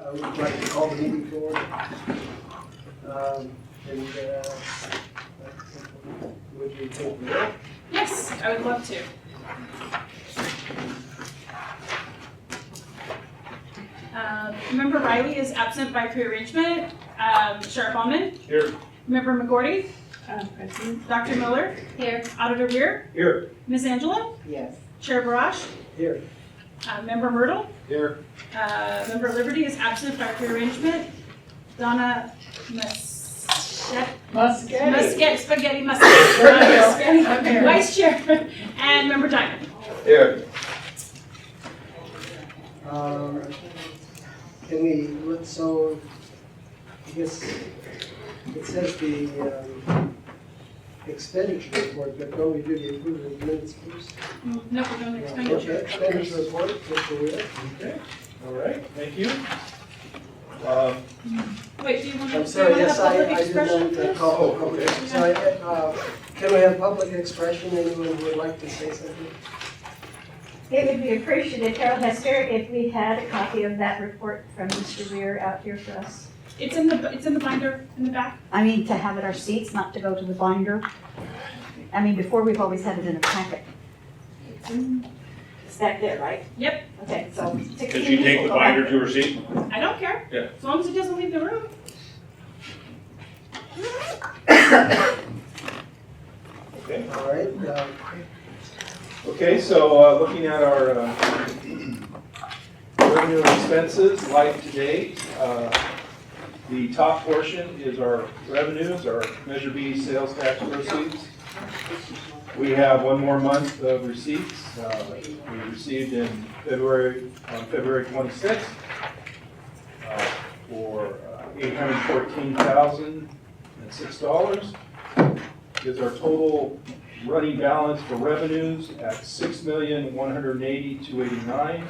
I would like to call the meeting to order. Would you take the roll? Yes, I would love to. Member Riley is absent by prearrangement. Sheriff Almond. Here. Member McGordy. Present. Dr. Miller. Here. Auditor Weir. Here. Ms. Angela. Yes. Chair Barash. Here. Member Myrtle. Here. Member Liberty is absent by prearrangement. Donna Muscat. Spaghetti Muscat. Vice Chair. And Member Diamond. Here. Can we, so, I guess it says the expenditure report, but don't we do the approval of minutes first? No, we're doing Okay, expenditure. expenditure report, Mr. Wheeler. Okay. All right. Thank you. Wait, do you want to I'm have sorry, yes, public I did expression not first? call Oh, for public. okay. So, can we have public expression? Anyone who would like to say something? It would be appreciated, Carol Hester, if we had a copy of that report from Mr. Weir out here for us. It's in the binder in the back. I mean, to have it our seats, not to go to the binder. I mean, before we've always had it in a packet. It's back there, right? Yep. Okay, so. Did she take the binder to her seat? I don't care. Yeah. As long as it doesn't leave the room. Okay. All right, Okay, so looking at our revenue and expenses, life to date, the top portion is our revenues, our Measure B sales tax proceeds. We have one more month of receipts. We received in February, on February 26th for $814,006. Gives our total running balance for revenues at $6,180,289.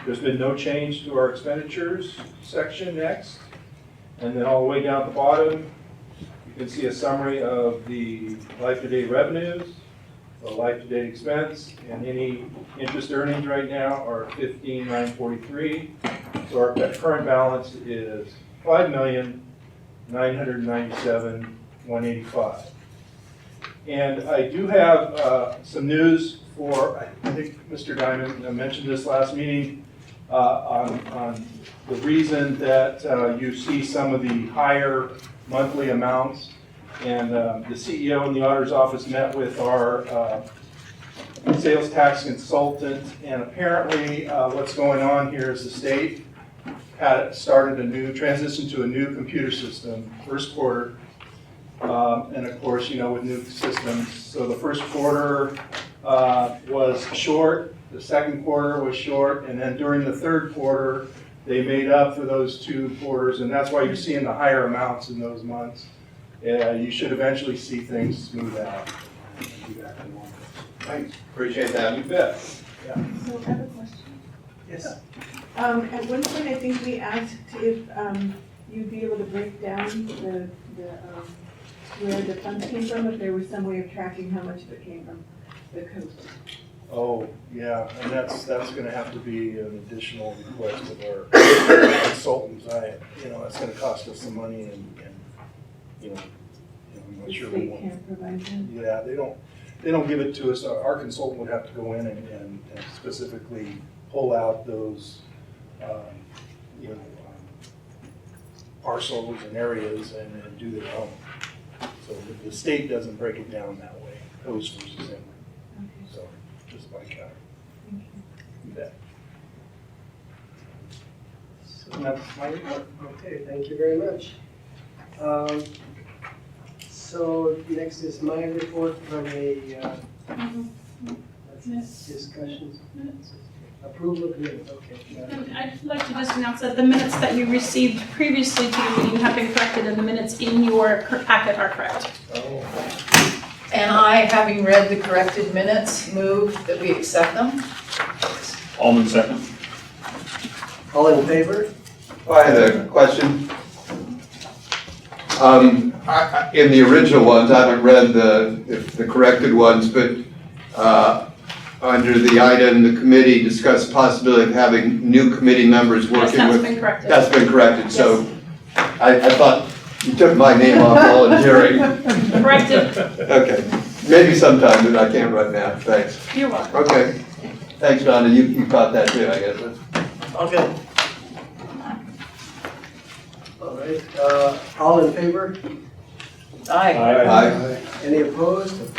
There's been no change to our expenditures section next. And then all the way down at the bottom, you can see a summary of the life-to-date revenues, the life-to-date expense, and any interest earnings right now are $15,943. So our current balance is $5,997,185. And I do have some news for, I think Mr. Diamond mentioned this last meeting, on the reason that you see some of the higher monthly amounts. And the CEO in the auditor's office met with our sales tax consultant, and apparently what's going on here is the state had started transition to a new computer system first quarter. And of course, you know, with new systems, so the first quarter was short, the second quarter was short, and then during the third quarter, they made up for those 2 quarters, and that's why you're seeing the higher amounts in those months. You should eventually see things smooth out. Thanks, appreciate that. You bet. So I have a question. yes. At one point, I think we asked if you'd be able to break down where the funds came from, if there was some way of tracking how much of it came from the coast. Oh, yeah, and that's gonna have to be an additional request of our consultants. That's gonna cost us some money and I'm not The sure we state want. can't provide that. Yeah, they don't give it to us. Our consultant would have to go in and specifically pull out those, parcels and areas and do their own. So the state doesn't break it down that way, coast versus inland. Okay, So just by count. thank you. You bet. And that's my report. Okay, thank you very much. So next is my report from discussions. Approval of minutes, okay. I'd like to just announce that the minutes that you received previously to your meeting have been corrected, and the minutes in your packet are correct. Oh. And I, having read the corrected minutes, move that we accept them. Almond second. All in favor? I had a question. In the original ones, I haven't read the corrected ones, but under the item, the committee discussed possibility of having new committee members Yes, working that's with. been corrected. That's been corrected, so I thought you took my name off volunteering. Corrected. Okay, maybe sometime, but I can't right now, thanks. You're welcome. Okay, thanks, Donna, you caught that too, I guess. Okay. All right, all in favor? Aye. Aye. Any opposed?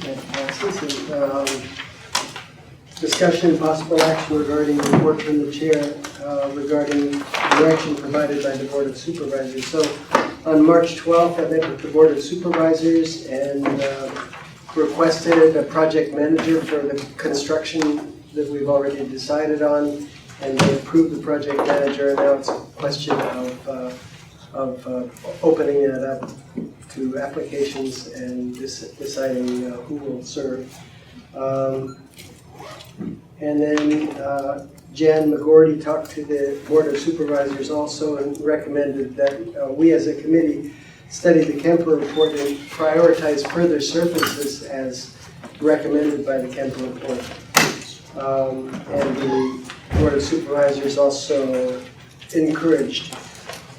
That passes. And, discussion and possible action regarding report from the chair regarding direction provided by the Board of Supervisors. So on March 12th, I met with the Board of Supervisors and requested a project manager for the construction that we've already decided on, and they approved the project manager, and now it's a question of opening it up to applications and deciding who will serve. And then Jan McGordy talked to the Board of Supervisors also and recommended that we as a committee study the Kemper report and prioritize further services as recommended by the Kemper report. And the Board of Supervisors also encouraged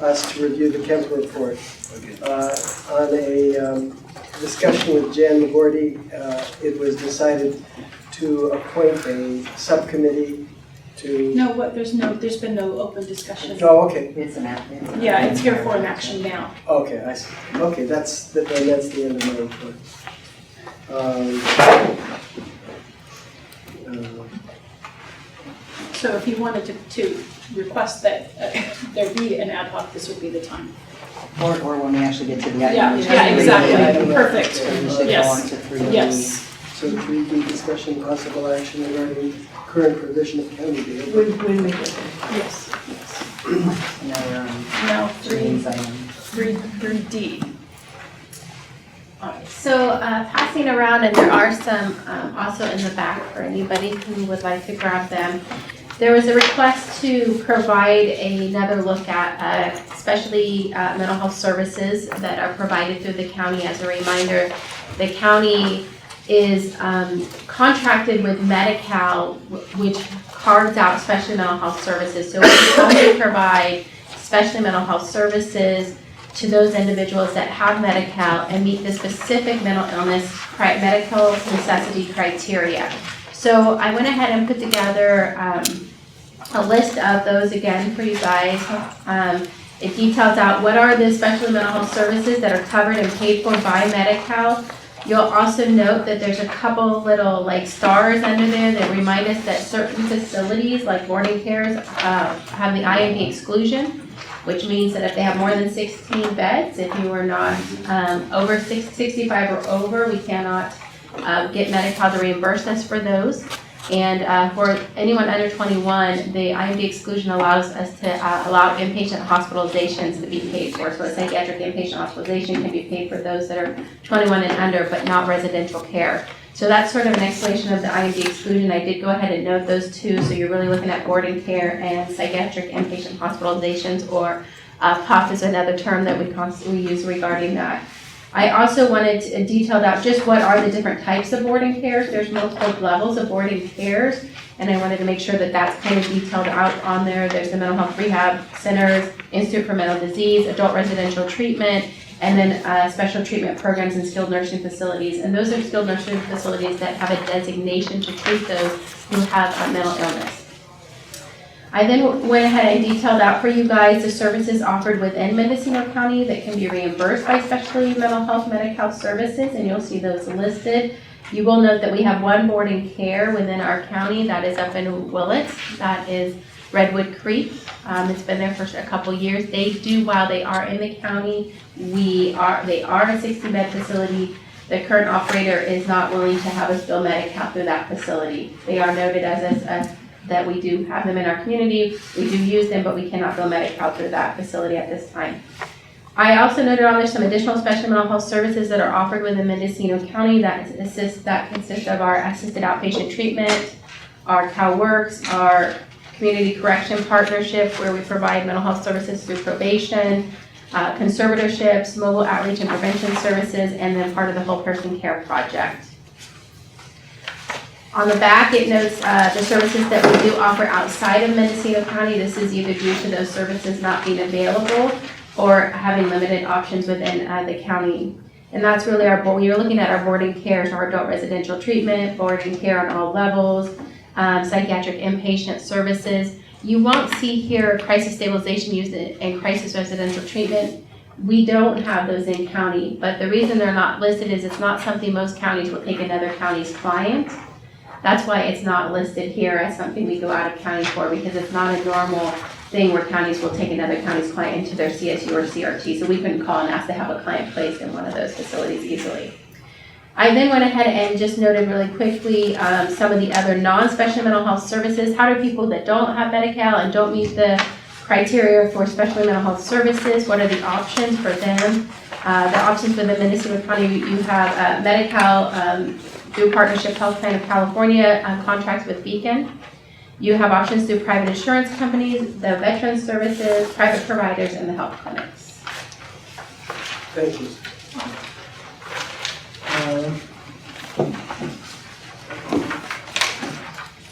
us to review the Kemper report. On a discussion with Jan McGordy, it was decided to appoint a subcommittee to. No, there's been no open discussion. Oh, okay, It's an act. Yeah, it's here for an action now. okay, I see. Okay, that's the end of my report. So if you wanted to request that there be an ad hoc, this would be the time. Or when we actually get to the Yeah, item. yeah, exactly. Perfect. So we should go Yes. on to 3D. Yes. So 3D discussion, possible action regarding current provision of county data. When we get there. Yes. No, No, Jane's item. 3D. So passing around, and there are some also in the back for anybody who would like to grab them. There was a request to provide another look at especially mental health services that are provided through the county. As a reminder, the county is contracted with Medi-Cal, which carves out specialty mental health services. So we only provide specialty mental health services to those individuals that have Medi-Cal and meet the specific mental illness medical necessity criteria. So I went ahead and put together a list of those again for you guys. It details out what are the specialty mental health services that are covered and paid for by Medi-Cal. You'll also note that there's a couple little like stars under there that remind us that certain facilities like boarding cares have the IMD exclusion, which means that if they have more than 16 beds, if you are not over 65 or over, we cannot get Medi-Cal to reimburse us for those. And for anyone under 21, the IMD exclusion allows us to allow inpatient hospitalizations to be paid for. So a psychiatric inpatient hospitalization can be paid for those that are 21 and under, but not residential care. So that's sort of an explanation of the IMD exclusion. I did go ahead and note those two, so you're really looking at boarding care and psychiatric inpatient hospitalizations, or POP is another term that we constantly use regarding that. I also wanted to detail out just what are the different types of boarding cares. There's multiple levels of boarding cares, and I wanted to make sure that that's kind of detailed out on there. There's the mental health rehab centers, Institute for Mental Disease, adult residential treatment, and then special treatment programs and skilled nursing facilities. And those are skilled nursing facilities that have a designation to treat those who have a mental illness. I then went ahead and detailed out for you guys the services offered within Mendocino County that can be reimbursed by specialty mental health Medi-Cal services, and you'll see those listed. You will note that we have one boarding care within our county that is up in Willits. That is Redwood Creek. It's been there for a couple years. They do, while they are in the county, they are a 60-bed facility. The current operator is not willing to have us bill Medi-Cal through that facility. They are noted as that we do have them in our community. We do use them, but we cannot bill Medi-Cal through that facility at this time. I also noted on there some additional special mental health services that are offered within Mendocino County that consist of our assisted outpatient treatment, our CalWorks, our community correction partnership where we provide mental health services through probation, conservatorships, mobile outreach and prevention services, and then part of the Whole Person Care Project. On the back, it notes the services that we do offer outside of Mendocino County. This is either due to those services not being available or having limited options within the county. And that's really our, when you're looking at our boarding care, so our adult residential treatment, boarding care on all levels, psychiatric inpatient services. You won't see here crisis stabilization used in crisis residential treatment. We don't have those in county, but the reason they're not listed is it's not something most counties will take another county's client. That's why it's not listed here as something we go out of county for, because it's not a normal thing where counties will take another county's client into their CSU or CRT, so we couldn't call and ask to have a client placed in one of those facilities easily. I then went ahead and just noted really quickly some of the other non-special mental health services. How do people that don't have Medi-Cal and don't meet the criteria for special mental health services, what are the options for them? The options for the Mendocino County, you have Medi-Cal through Partnership Health Plan of California contracts with Beacon. You have options through private insurance companies, the veteran services, private providers, and the health clinics. Thank you.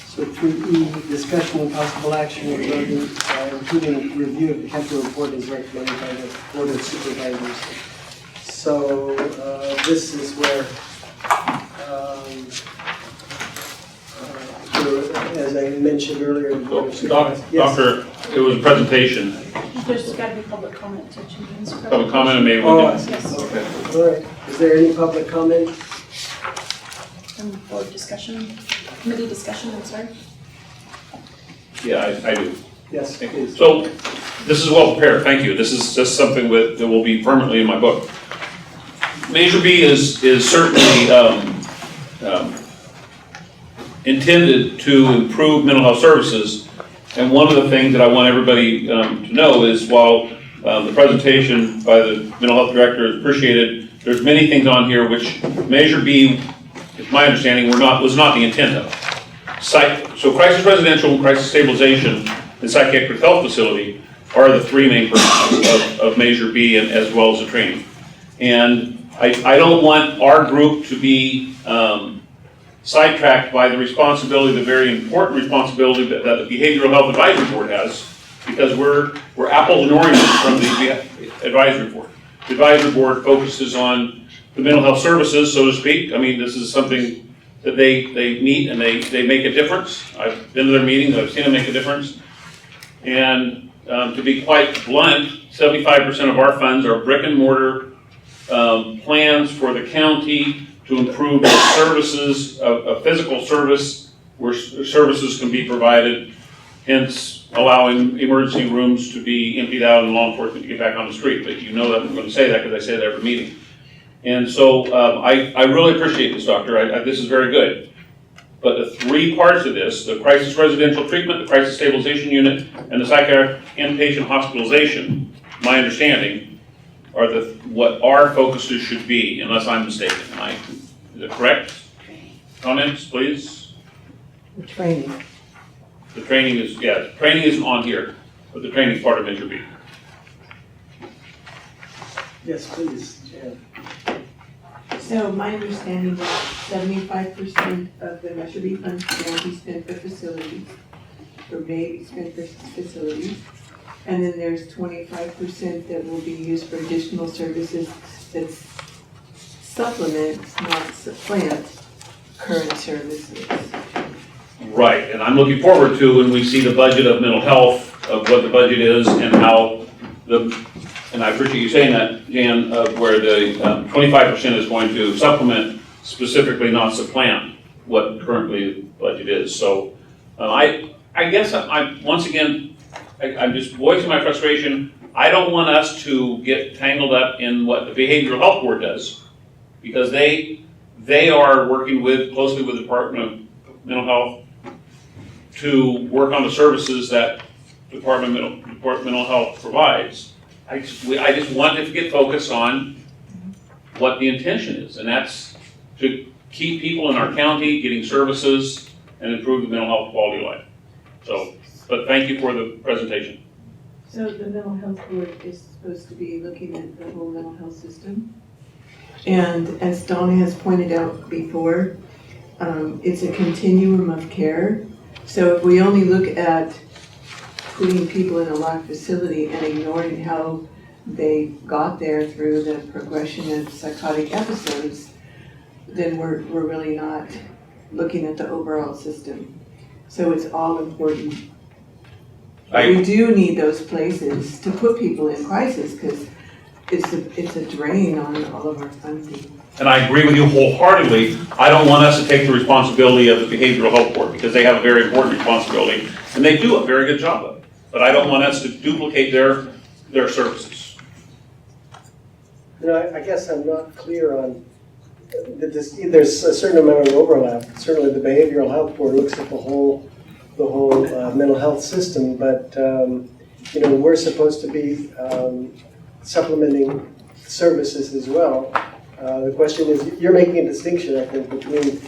So 3E, discussion and possible action regarding including review of the capital report as recommended by the Board of Supervisors. So this is where, as I mentioned earlier, the Board of Supervisors. Yes. Doctor, it was a presentation. There's got to be public comment to Julian's. Public comment, and maybe we Oh, I can. see. Yes. Okay. All right. Is there any public comment? Board discussion, committee discussion, I'm sorry. Yeah, I do. Yes, please. So, this is well prepared, thank you. This is just something that will be permanently in my book. Measure B is certainly intended to improve mental health services. And one of the things that I want everybody to know is while the presentation by the mental health director is appreciated, there's many things on here which Measure B, it's my understanding, was not the intent of. So crisis residential, crisis stabilization, and psychiatric health facility are the three main purposes of Measure B, and as well as the training. And I don't want our group to be sidetracked by the responsibility, the very important responsibility that the Behavioral Health Advisory Board has, because we're apples and oranges from the advisory board. The advisory board focuses on the mental health services, so to speak. I mean, this is something that they meet and they make a difference. I've been to their meetings, I've seen them make a difference. And to be quite blunt, 75% of our funds are brick and mortar plans for the county to improve the services, a physical service where services can be provided, hence allowing emergency rooms to be emptied out and law enforcement to get back on the street. But you know that I'm going to say that because I say it every meeting. And so I really appreciate this, Doctor. This is very good. But the three parts of this, the crisis residential treatment, the crisis stabilization unit, and the psychiatric inpatient hospitalization, my understanding, are what our focuses should be, unless I'm mistaken. Is it correct? Comments, please? The training. The training is, yeah, training isn't on here, but the training is part of Measure B. Yes, please, Jan. So my understanding is 75% of the Measure B funds can be spent for facilities, or may be spent for facilities. And then there's 25% that will be used for additional services that supplement, not supplant, current services. Right, and I'm looking forward to when we see the budget of mental health, of what the budget is and how and I appreciate you saying that, Jan, where the 25% is going to supplement, specifically not supplant what currently the budget is. So I guess once again, I'm just voicing my frustration. I don't want us to get tangled up in what the Behavioral Health Board does, because they are working closely with the Department of Mental Health to work on the services that Department of Mental Health provides. I just want to get focused on what the intention is, and that's to keep people in our county getting services and improve the mental health quality of life. So, but thank you for the presentation. So the mental health board is supposed to be looking at the whole mental health system. And as Donna has pointed out before, it's a continuum of care. So if we only look at putting people in a locked facility and ignoring how they got there through the progression of psychotic episodes, then we're really not looking at the overall system. So it's all important. We do need those places to put people in crisis because it's a drain on all of our funding. And I agree with you wholeheartedly. I don't want us to take the responsibility of the Behavioral Health Board because they have a very important responsibility and they do a very good job of it. But I don't want us to duplicate their services. You know, I guess I'm not clear on that there's a certain amount of overlap. Certainly the Behavioral Health Board looks at the whole mental health system, but you know, we're supposed to be supplementing services as well. The question is, you're making a distinction, I think, between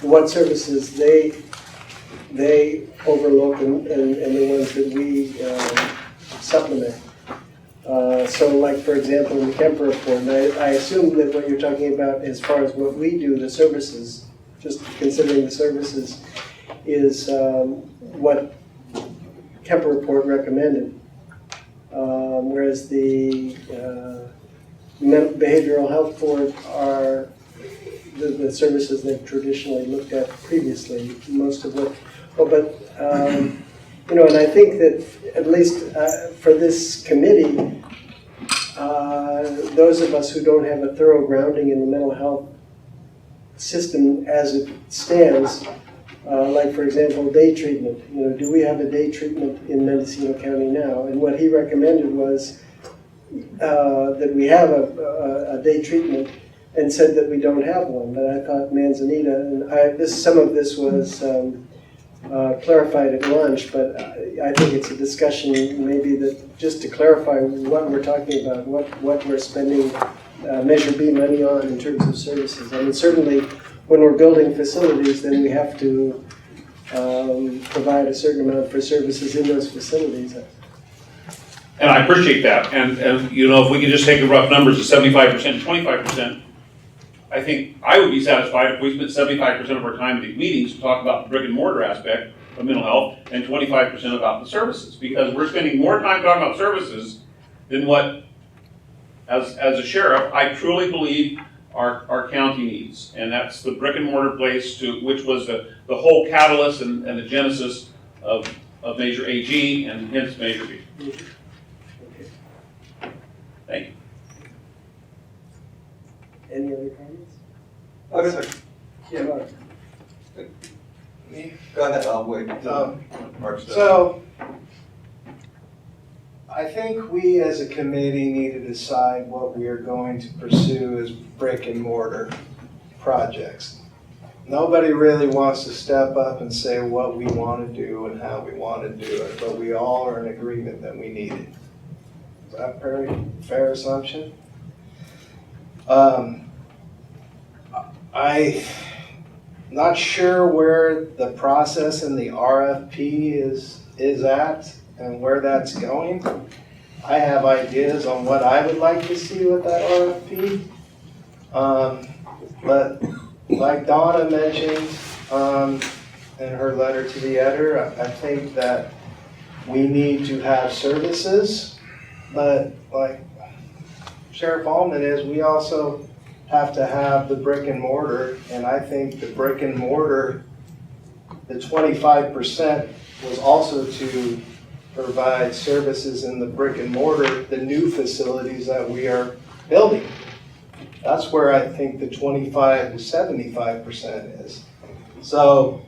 what services they overlook and the ones that we supplement. So like, for example, in the Kemper report, and I assume that what you're talking about as far as what we do, the services, just considering the services, is what Kemper report recommended. Whereas the Behavioral Health Board are the services they've traditionally looked at previously, most of what, you know, and I think that at least for this committee, those of us who don't have a thorough grounding in the mental health system as it stands, like for example, day treatment. You know, do we have a day treatment in Mendocino County now? And what he recommended was that we have a day treatment, and said that we don't have one. But I thought Manzanita, and some of this was clarified at lunch, but I think it's a discussion maybe that just to clarify what we're talking about, what we're spending Measure B money on in terms of services. I mean, certainly when we're building facilities, then we have to provide a certain amount for services in those facilities. And I appreciate that. And you know, if we could just take the rough numbers of 75% and 25%, I think I would be satisfied if we spent 75% of our time at these meetings to talk about the brick and mortar aspect of mental health and 25% about the services. Because we're spending more time talking about services than what, as a sheriff, I truly believe our county needs. And that's the brick and mortar place which was the whole catalyst and the genesis of Measure AG and hence Measure B. Thank you. Any other comments? Yeah. Go ahead, I'll wait. Mark's done. So, I think we as a committee need to decide what we are going to pursue as brick and mortar projects. Nobody really wants to step up and say what we want to do and how we want to do it, but we all are in agreement that we need it. Is that a very fair assumption? I'm not sure where the process in the RFP is at and where that's going. I have ideas on what I would like to see with that RFP. But like Donna mentioned in her letter to the editor, I think that we need to have services, but like Sheriff Allman is, we also have to have the brick and mortar, and I think the brick and mortar, the 25% was also to provide services in the brick and mortar, the new facilities that we are building. That's where I think the 25 to 75% is. So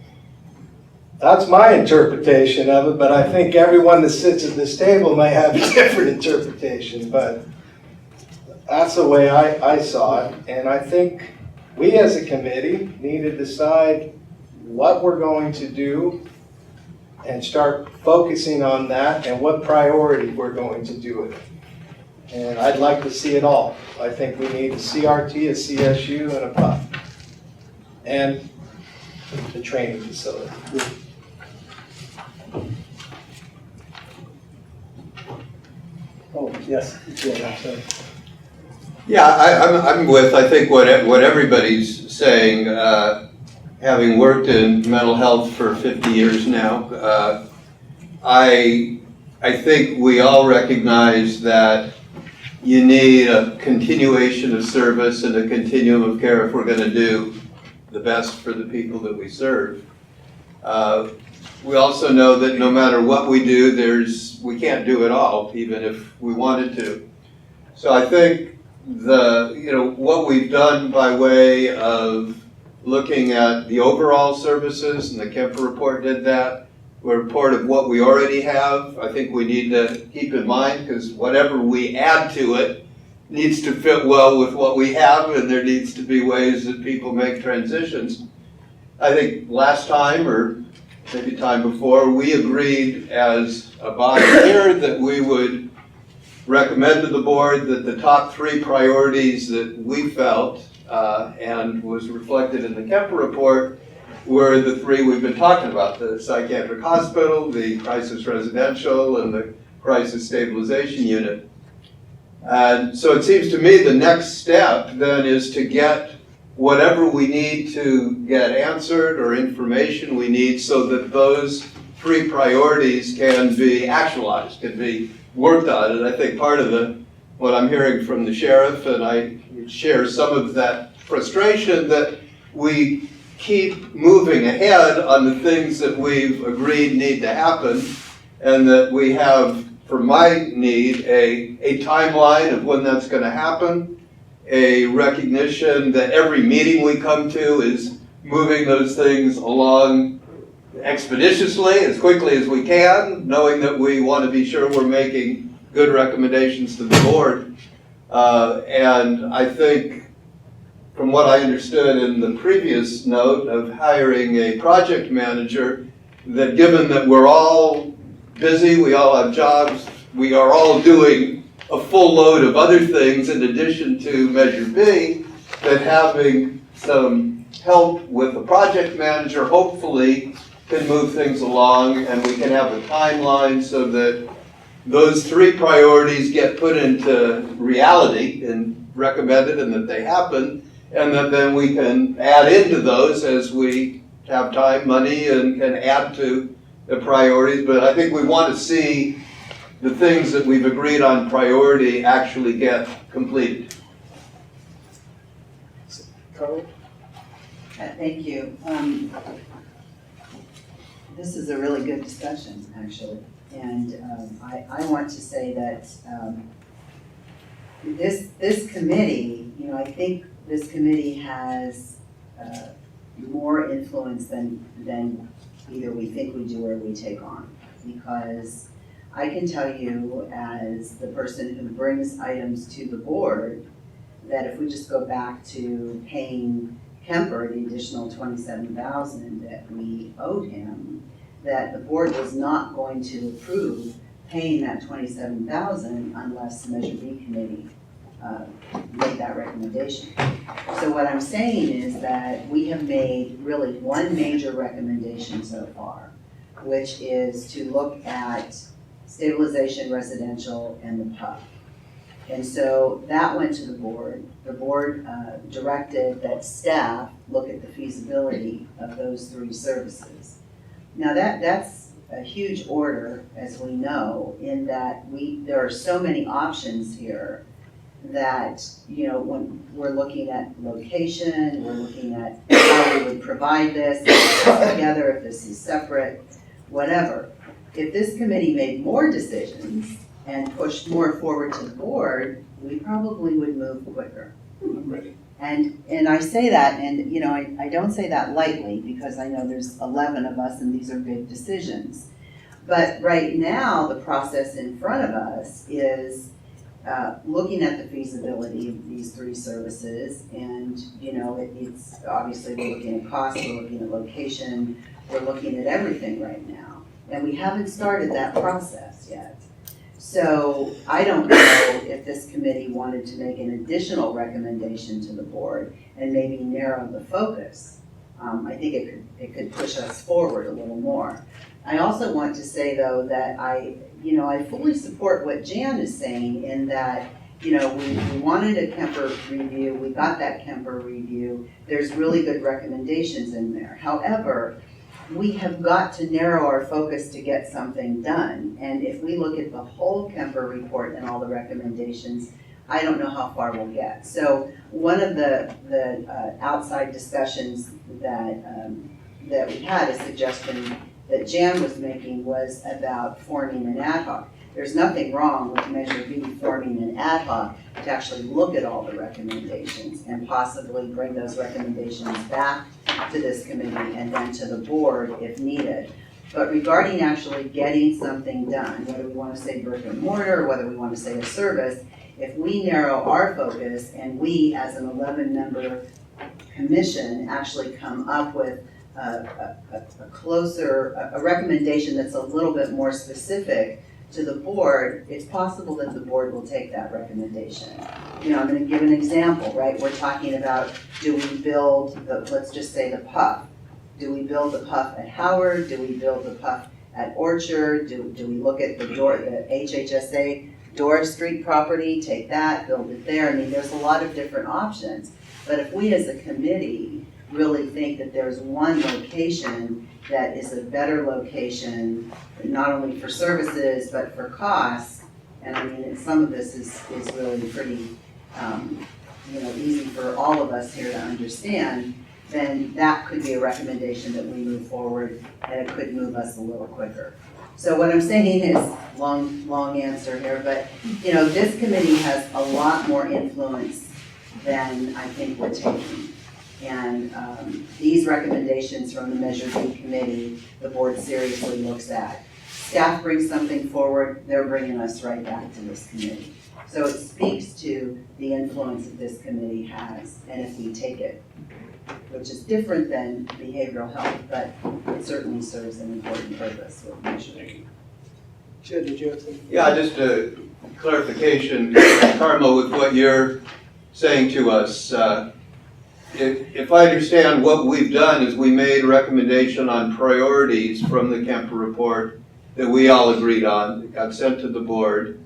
that's my interpretation of it, but I think everyone that sits at this table may have a different interpretation, but that's the way I saw it. And I think we as a committee need to decide what we're going to do and start focusing on that and what priority we're going to do it. And I'd like to see it all. I think we need a CRT, a CSU, and a PUF. And the training facility. Oh, yes. Yeah, sorry. Yeah, I'm with, I think what everybody's saying, having worked in mental health for 50 years now, I think we all recognize that you need a continuation of service and a continuum of care if we're going to do the best for the people that we serve. We also know that no matter what we do, we can't do it all, even if we wanted to. So I think what we've done by way of looking at the overall services, and the Kemper report did that, a report of what we already have, I think we need to keep in mind, because whatever we add to it needs to fit well with what we have, and there needs to be ways that people make transitions. I think last time, or maybe time before, we agreed as a body here that we would recommend to the board that the top 3 priorities that we felt and was reflected in the Kemper report were the 3 we've been talking about: the psychiatric hospital, the crisis residential, and the crisis stabilization unit. And so it seems to me the next step then is to get whatever we need to get answered or information we need so that those 3 priorities can be actualized, can be worked on. And I think part of what I'm hearing from the sheriff, and I share some of that frustration, that we keep moving ahead on the things that we've agreed need to happen, and that we have, for my need, a timeline of when that's going to happen, a recognition that every meeting we come to is moving those things along expeditiously, as quickly as we can, knowing that we want to be sure we're making good recommendations to the board. And I think, from what I understood in the previous note of hiring a project manager, that given that we're all busy, we all have jobs, we are all doing a full load of other things in addition to Measure B, that having some help with a project manager hopefully can move things along, and we can have a timeline so that those 3 priorities get put into reality and recommended, and that they happen, and that then we can add into those as we have time, money, and can add to the priorities. But I think we want to see the things that we've agreed on priority actually get completed. Carl? Thank you. This is a really good discussion, actually. And I want to say that this committee, I think this committee has more influence than either we think we do or we take on. Because I can tell you, as the person who brings items to the board, that if we just go back to paying Kemper the additional $27,000 that we owed him, that the board was not going to approve paying that $27,000 unless the Measure B committee made that recommendation. So what I'm saying is that we have made really one major recommendation so far, which is to look at stabilization, residential, and the PUF. And so that went to the board. The board directed that staff look at the feasibility of those 3 services. Now that's a huge order, as we know, in that there are so many options here that, when we're looking at location, we're looking at how we would provide this, if this is together, if this is separate, whatever. If this committee made more decisions and pushed more forward to the board, we probably would move quicker. And I say that, and I don't say that lightly, because I know there's 11 of us and these are big decisions. But right now, the process in front of us is looking at the feasibility of these 3 services, and it's obviously we're looking at cost, we're looking at location, we're looking at everything right now. And we haven't started that process yet. So I don't know if this committee wanted to make an additional recommendation to the board and maybe narrow the focus. I think it could push us forward a little more. I also want to say, though, that I fully support what Jan is saying, in that we wanted a Kemper review, we got that Kemper review. There's really good recommendations in there. However, we have got to narrow our focus to get something done. And if we look at the whole Kemper report and all the recommendations, I don't know how far we'll get. So one of the outside discussions that we had, a suggestion that Jan was making, was about forming an ad hoc. There's nothing wrong with Measure B forming an ad hoc to actually look at all the recommendations and possibly bring those recommendations back to this committee and then to the board if needed. But regarding actually getting something done, whether we want to say brick and mortar, or whether we want to say a service, if we narrow our focus and we as an 11-member commission actually come up with a recommendation that's a little bit more specific to the board, it's possible that the board will take that recommendation. I'm going to give an example, right? We're talking about, do we build let's just say the PUF. Do we build the PUF at Howard? Do we build the PUF at Orchard? Do we look at the HHSA Doris Street property, take that, build it there? I mean, there's a lot of different options. But if we as a committee really think that there's one location that is a better location, not only for services, but for costs, and I mean, some of this is really pretty, easy for all of us here to understand, then that could be a recommendation that we move forward, and it could move us a little quicker. So what I'm saying is, long answer here, but, this committee has a lot more influence than I think we're taking. And these recommendations from the Measure B committee, the board seriously looks at. Staff brings something forward, they're bringing us right back to this committee. So it speaks to the influence that this committee has, and if we take it, which is different than behavioral health, but it certainly serves an important purpose with Measure B. Joe, did you have something? Yeah, just a clarification, Karma, with what you're saying to us. If I understand, what we've done is we made a recommendation on priorities from the Kemper report that we all agreed on. It got sent to the board.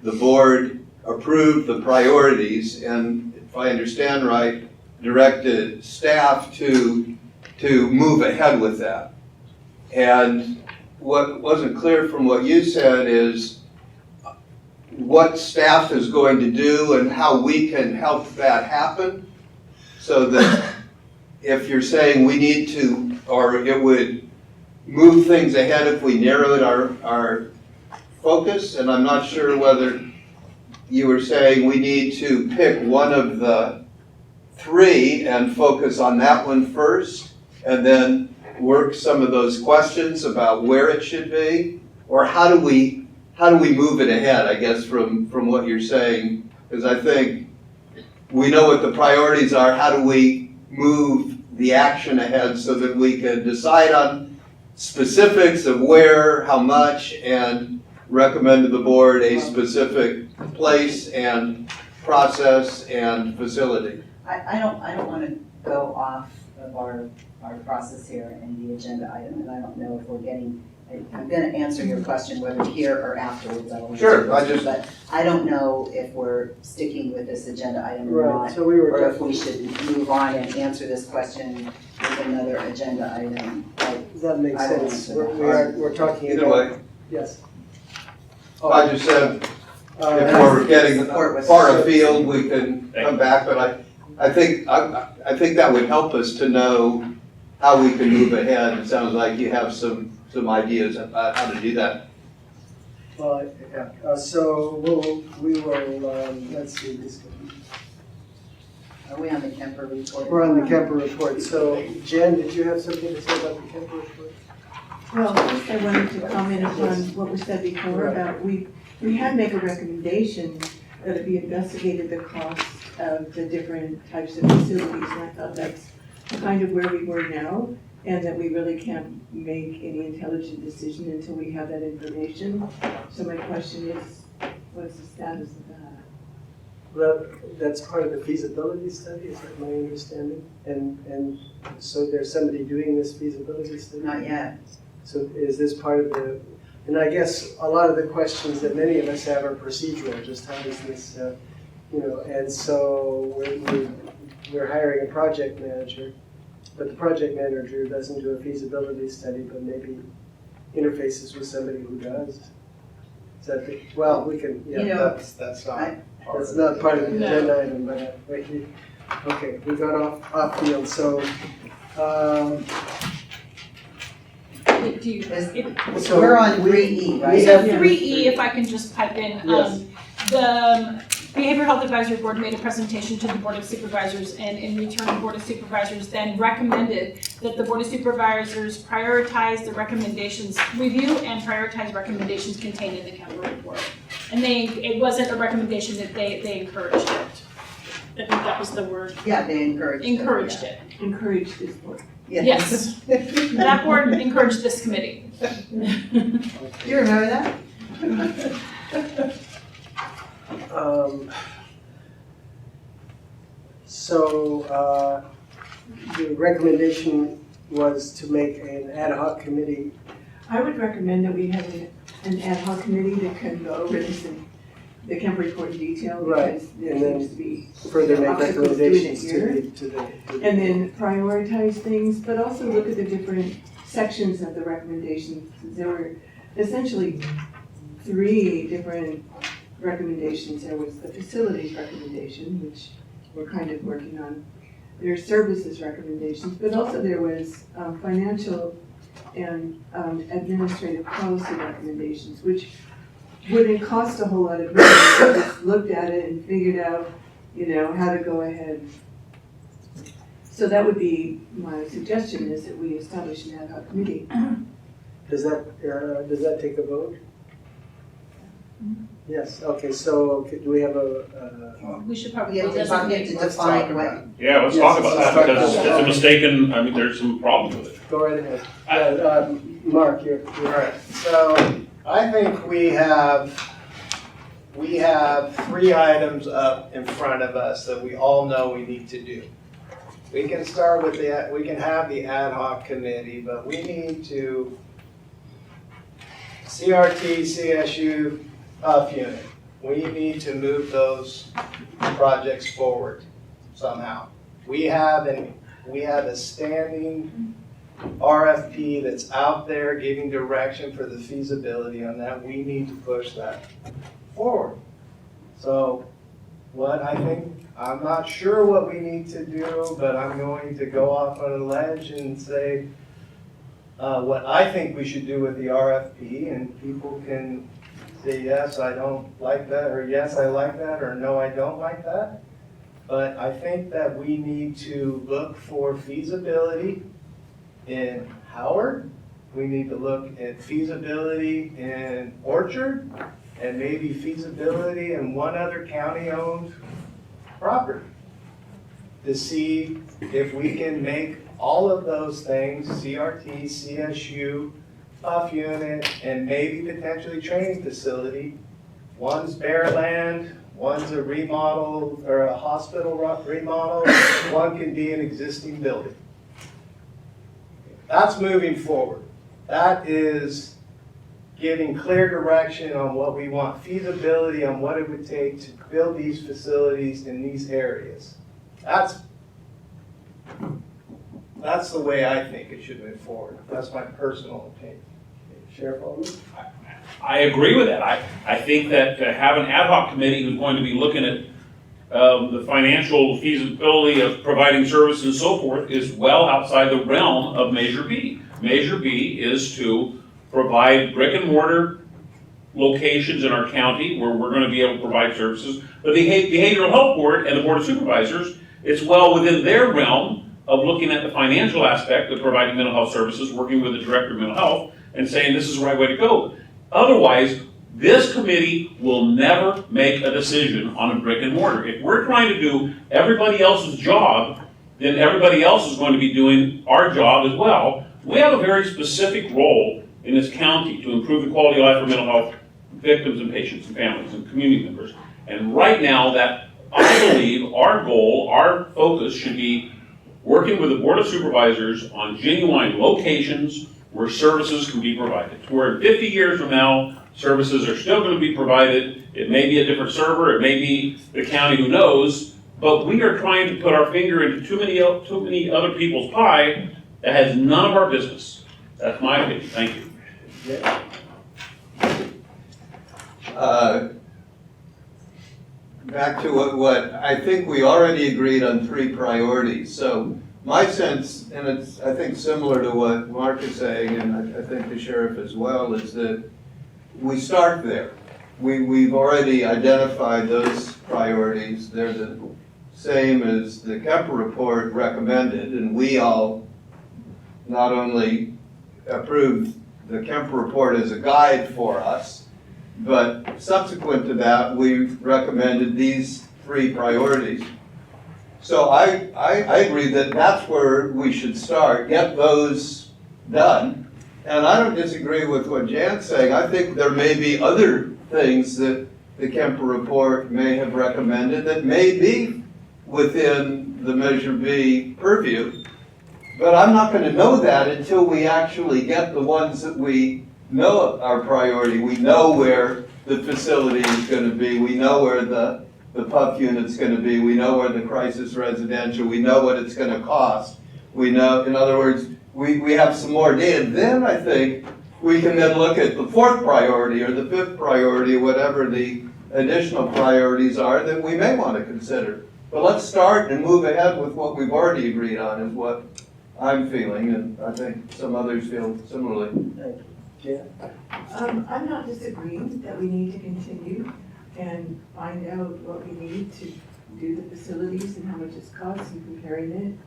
The board approved the priorities, and if I understand right, directed staff to move ahead with that. And what wasn't clear from what you said is what staff is going to do and how we can help that happen. So that if you're saying we need to, or it would move things ahead if we narrowed our focus, and I'm not sure whether you were saying we need to pick one of the three and focus on that one first, and then work some of those questions about where it should be, or how do we move it ahead, I guess, from what you're saying, because I think we know what the priorities are. How do we move the action ahead so that we can decide on specifics of where, how much, and recommend to the board a specific place and process and facility? I don't want to go off of our process here and the agenda item, and I don't know if we're getting, I'm going to answer your question whether here or afterwards. Sure, but I don't know if we're sticking with this agenda item or Right, not, so we were or if we should move on and answer this question with another agenda item. That makes I don't sense. answer We're talking Either about, way, yes. I just said if Uh, we're getting Support was- far afield, we can come back, but I think that would help us to know how we can move ahead. It sounds like you have some ideas about how to do that. Well, yeah, so we will, let's see, Are we on the Kemper report? we're on the Kemper report. So Jen, did you have something to say about the Kemper report? Well, first I wanted to comment upon what was said before Right. about we had made a recommendation that it be investigated the cost of the different types of facilities, and I thought that's kind of where we were now, and that we really can't make any intelligent decision until we have that information. So my question is, what's the status of that? Well, that's part of the feasibility study, is that my understanding? And so there's somebody doing this feasibility study? Not yet. So is this part of the, and I guess a lot of the questions that many of us have are procedural, just how does this and so we're hiring a project manager, but the project manager doesn't do a feasibility study, but maybe interfaces with somebody who does. Is that the, well, we can, yeah. That's not I- part That's of not it. part of the No. agenda item, but, okay, we got off field, so, Do you, if- so. We're on 3E, right? We have- So 3E, if I can just pipe in, Yes. the Behavioral Health Advisory Board made a presentation to the Board of Supervisors, and in return, the Board of Supervisors then recommended that the Board of Supervisors prioritize the recommendations, review and prioritize recommendations contained in the capital report. And it wasn't a recommendation that they encouraged it. I think that was the word, Yeah, they encouraged it. encouraged it. Encourage this board. Yeah. Yes. That board encouraged this committee. Do you remember that? So, the recommendation was to make an ad hoc committee. I would recommend that we have an ad hoc committee that can go over this and that can report in detail Right, because there and then seems to be Further make obstacles doing it recommendations here. to the. And then prioritize things, but also look at the different sections of the recommendations. There were essentially 3 different recommendations. There was the facilities recommendation, which we're kind of working on. There's services recommendations, but also there was financial and administrative policy recommendations, which wouldn't cost a whole lot of money. We just looked at it and figured out, how to go ahead. So that would be my suggestion, is that we establish an ad hoc committee. Does that take a vote? Yes, okay, so do we have We should probably We have to talk designate. to Let's define talk what, about it. Yeah, let's Yes, talk about let's that talk because about it's a that. mistaken, I mean, there's some problems with it. go right ahead. Mark, you're. All right, so I think we have 3 items up in front of us that we all know we need to do. We can start with we can have the ad hoc committee, but we need to CRT, CSU, unit. We need to move those projects forward somehow. We have a standing RFP that's out there giving direction for the feasibility on that. We need to push that forward. So what I think, I'm not sure what we need to do, but I'm going to go off on a ledge and say what I think we should do with the RFP, and people can say, yes, I don't like that, or yes, I like that, or no, I don't like that. But I think that we need to look for feasibility in Howard. We need to look at feasibility in Orchard, and maybe feasibility in one other county-owned property, to see if we can make all of those things, CRT, CSU, Puff unit, and maybe potentially training facility. One's bare land, one's a remodel or a hospital remodel, one can be an existing building. That's moving forward. That is giving clear direction on what we want, feasibility on what it would take to build these facilities in these areas. That's the way I think it should move forward. That's my personal opinion. Sheriff Alden? I agree with that. I think that to have an ad hoc committee who's going to be looking at the financial feasibility of providing services and so forth is well outside the realm of Measure B. Measure B is to provide brick and mortar locations in our county where we're going to be able to provide services. But the Behavioral Health Board and the Board of Supervisors, it's well within their realm of looking at the financial aspect of providing mental health services, working with the Director of Mental Health, and saying this is the right way to go. Otherwise, this committee will never make a decision on a brick and mortar. If we're trying to do everybody else's job, then everybody else is going to be doing our job as well. We have a very specific role in this county to improve the quality of life for mental health victims and patients and families and community members. And right now, that I believe our goal, our focus should be working with the Board of Supervisors on genuine locations where services can be provided. Where 50 years from now, Services are still gonna be provided. It may be a different server, it may be the county, who knows, but we are trying to put our finger into too many other people's pie that has none of our business. That's my opinion. Thank you. Back to what I think we already agreed on 3 priorities. So my sense, and it's, I think, similar to what Mark is saying, and I think the sheriff as well, is that we start there. We've already identified those priorities. They're the same as the Kemper report recommended, and we all not only approved the Kemper report as a guide for us, but subsequent to that, we recommended these 3 priorities. So I agree that that's where we should start, get those done. And I don't disagree with what Jan's saying. I think there may be other things that the Kemper report may have recommended that may be within the Measure B purview. But I'm not going to know that until we actually get the ones that we know our priority. We know where the facility is going to be. We know where the PUF unit's going to be. We know where the crisis residential. We know what it's going to cost. We know, in other words, we have some more data. Then I think we can then look at the 4th priority or the 5th priority, whatever the additional priorities are that we may want to consider. But let's start and move ahead with what we've already agreed on, is what I'm feeling, and I think some others feel similarly. I'm not disagreeing that we need to continue and find out what we need to do the facilities and how much it's cost and comparing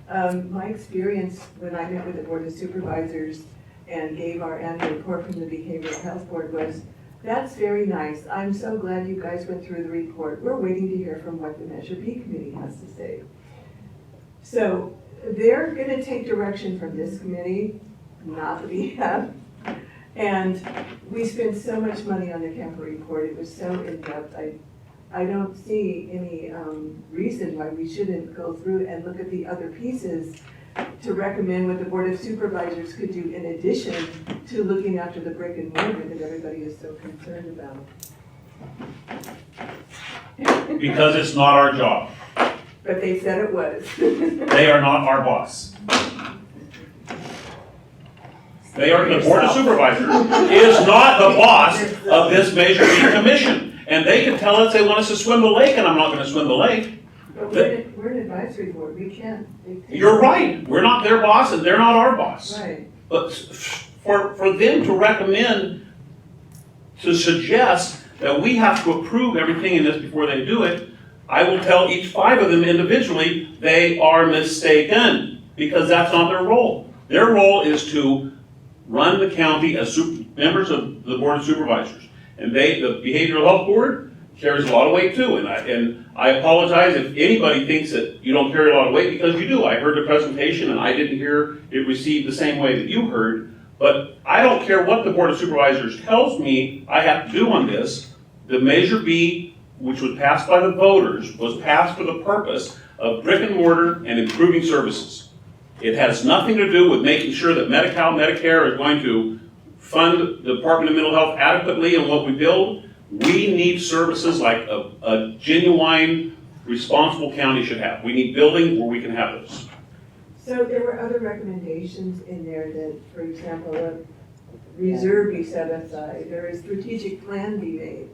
it. My experience when I met with the Board of Supervisors and gave our annual report from the Behavioral Health Board was, that's very nice. I'm so glad you guys went through the report. We're waiting to hear from what the Measure B committee has to say. So they're gonna take direction from this committee, not the BF. And we spent so much money on the Kemper report. It was so in-depth. I don't see any reason why we shouldn't go through and look at the other pieces to recommend what the Board of Supervisors could do in addition to looking after the brick and mortar that everybody is so concerned about. Because it's not our job. But they said it was. They are not our boss. They are, the Board of Supervisors is not the boss of this Measure B commission. And they can tell us they want us to swim the lake, and I'm not gonna swim the lake. But we're an advisory board. We can't dictate. You're right. We're not their boss, and they're not our boss. Right. But for them to recommend, to suggest that we have to approve everything in this before they do it, I will tell each 5 of them individually, they are mistaken, because that's not their role. Their role is to run the county as members of the Board of Supervisors. And the Behavioral Health Board carries a lot of weight too. And I apologize if anybody thinks that you don't carry a lot of weight, because you do. I heard the presentation and I didn't hear it received the same way that you heard. But I don't care what the Board of Supervisors tells me I have to do on this. The Measure B, which was passed by the voters, was passed for the purpose of brick and mortar and improving services. It has nothing to do with making sure that Medi-Cal, Medicare is going to fund the Department of Mental Health adequately in what we build. We need services like a genuine, responsible county should have. We need buildings where we can have those. So there were other recommendations in there that, for example, a reserve be set aside, or a strategic plan be made.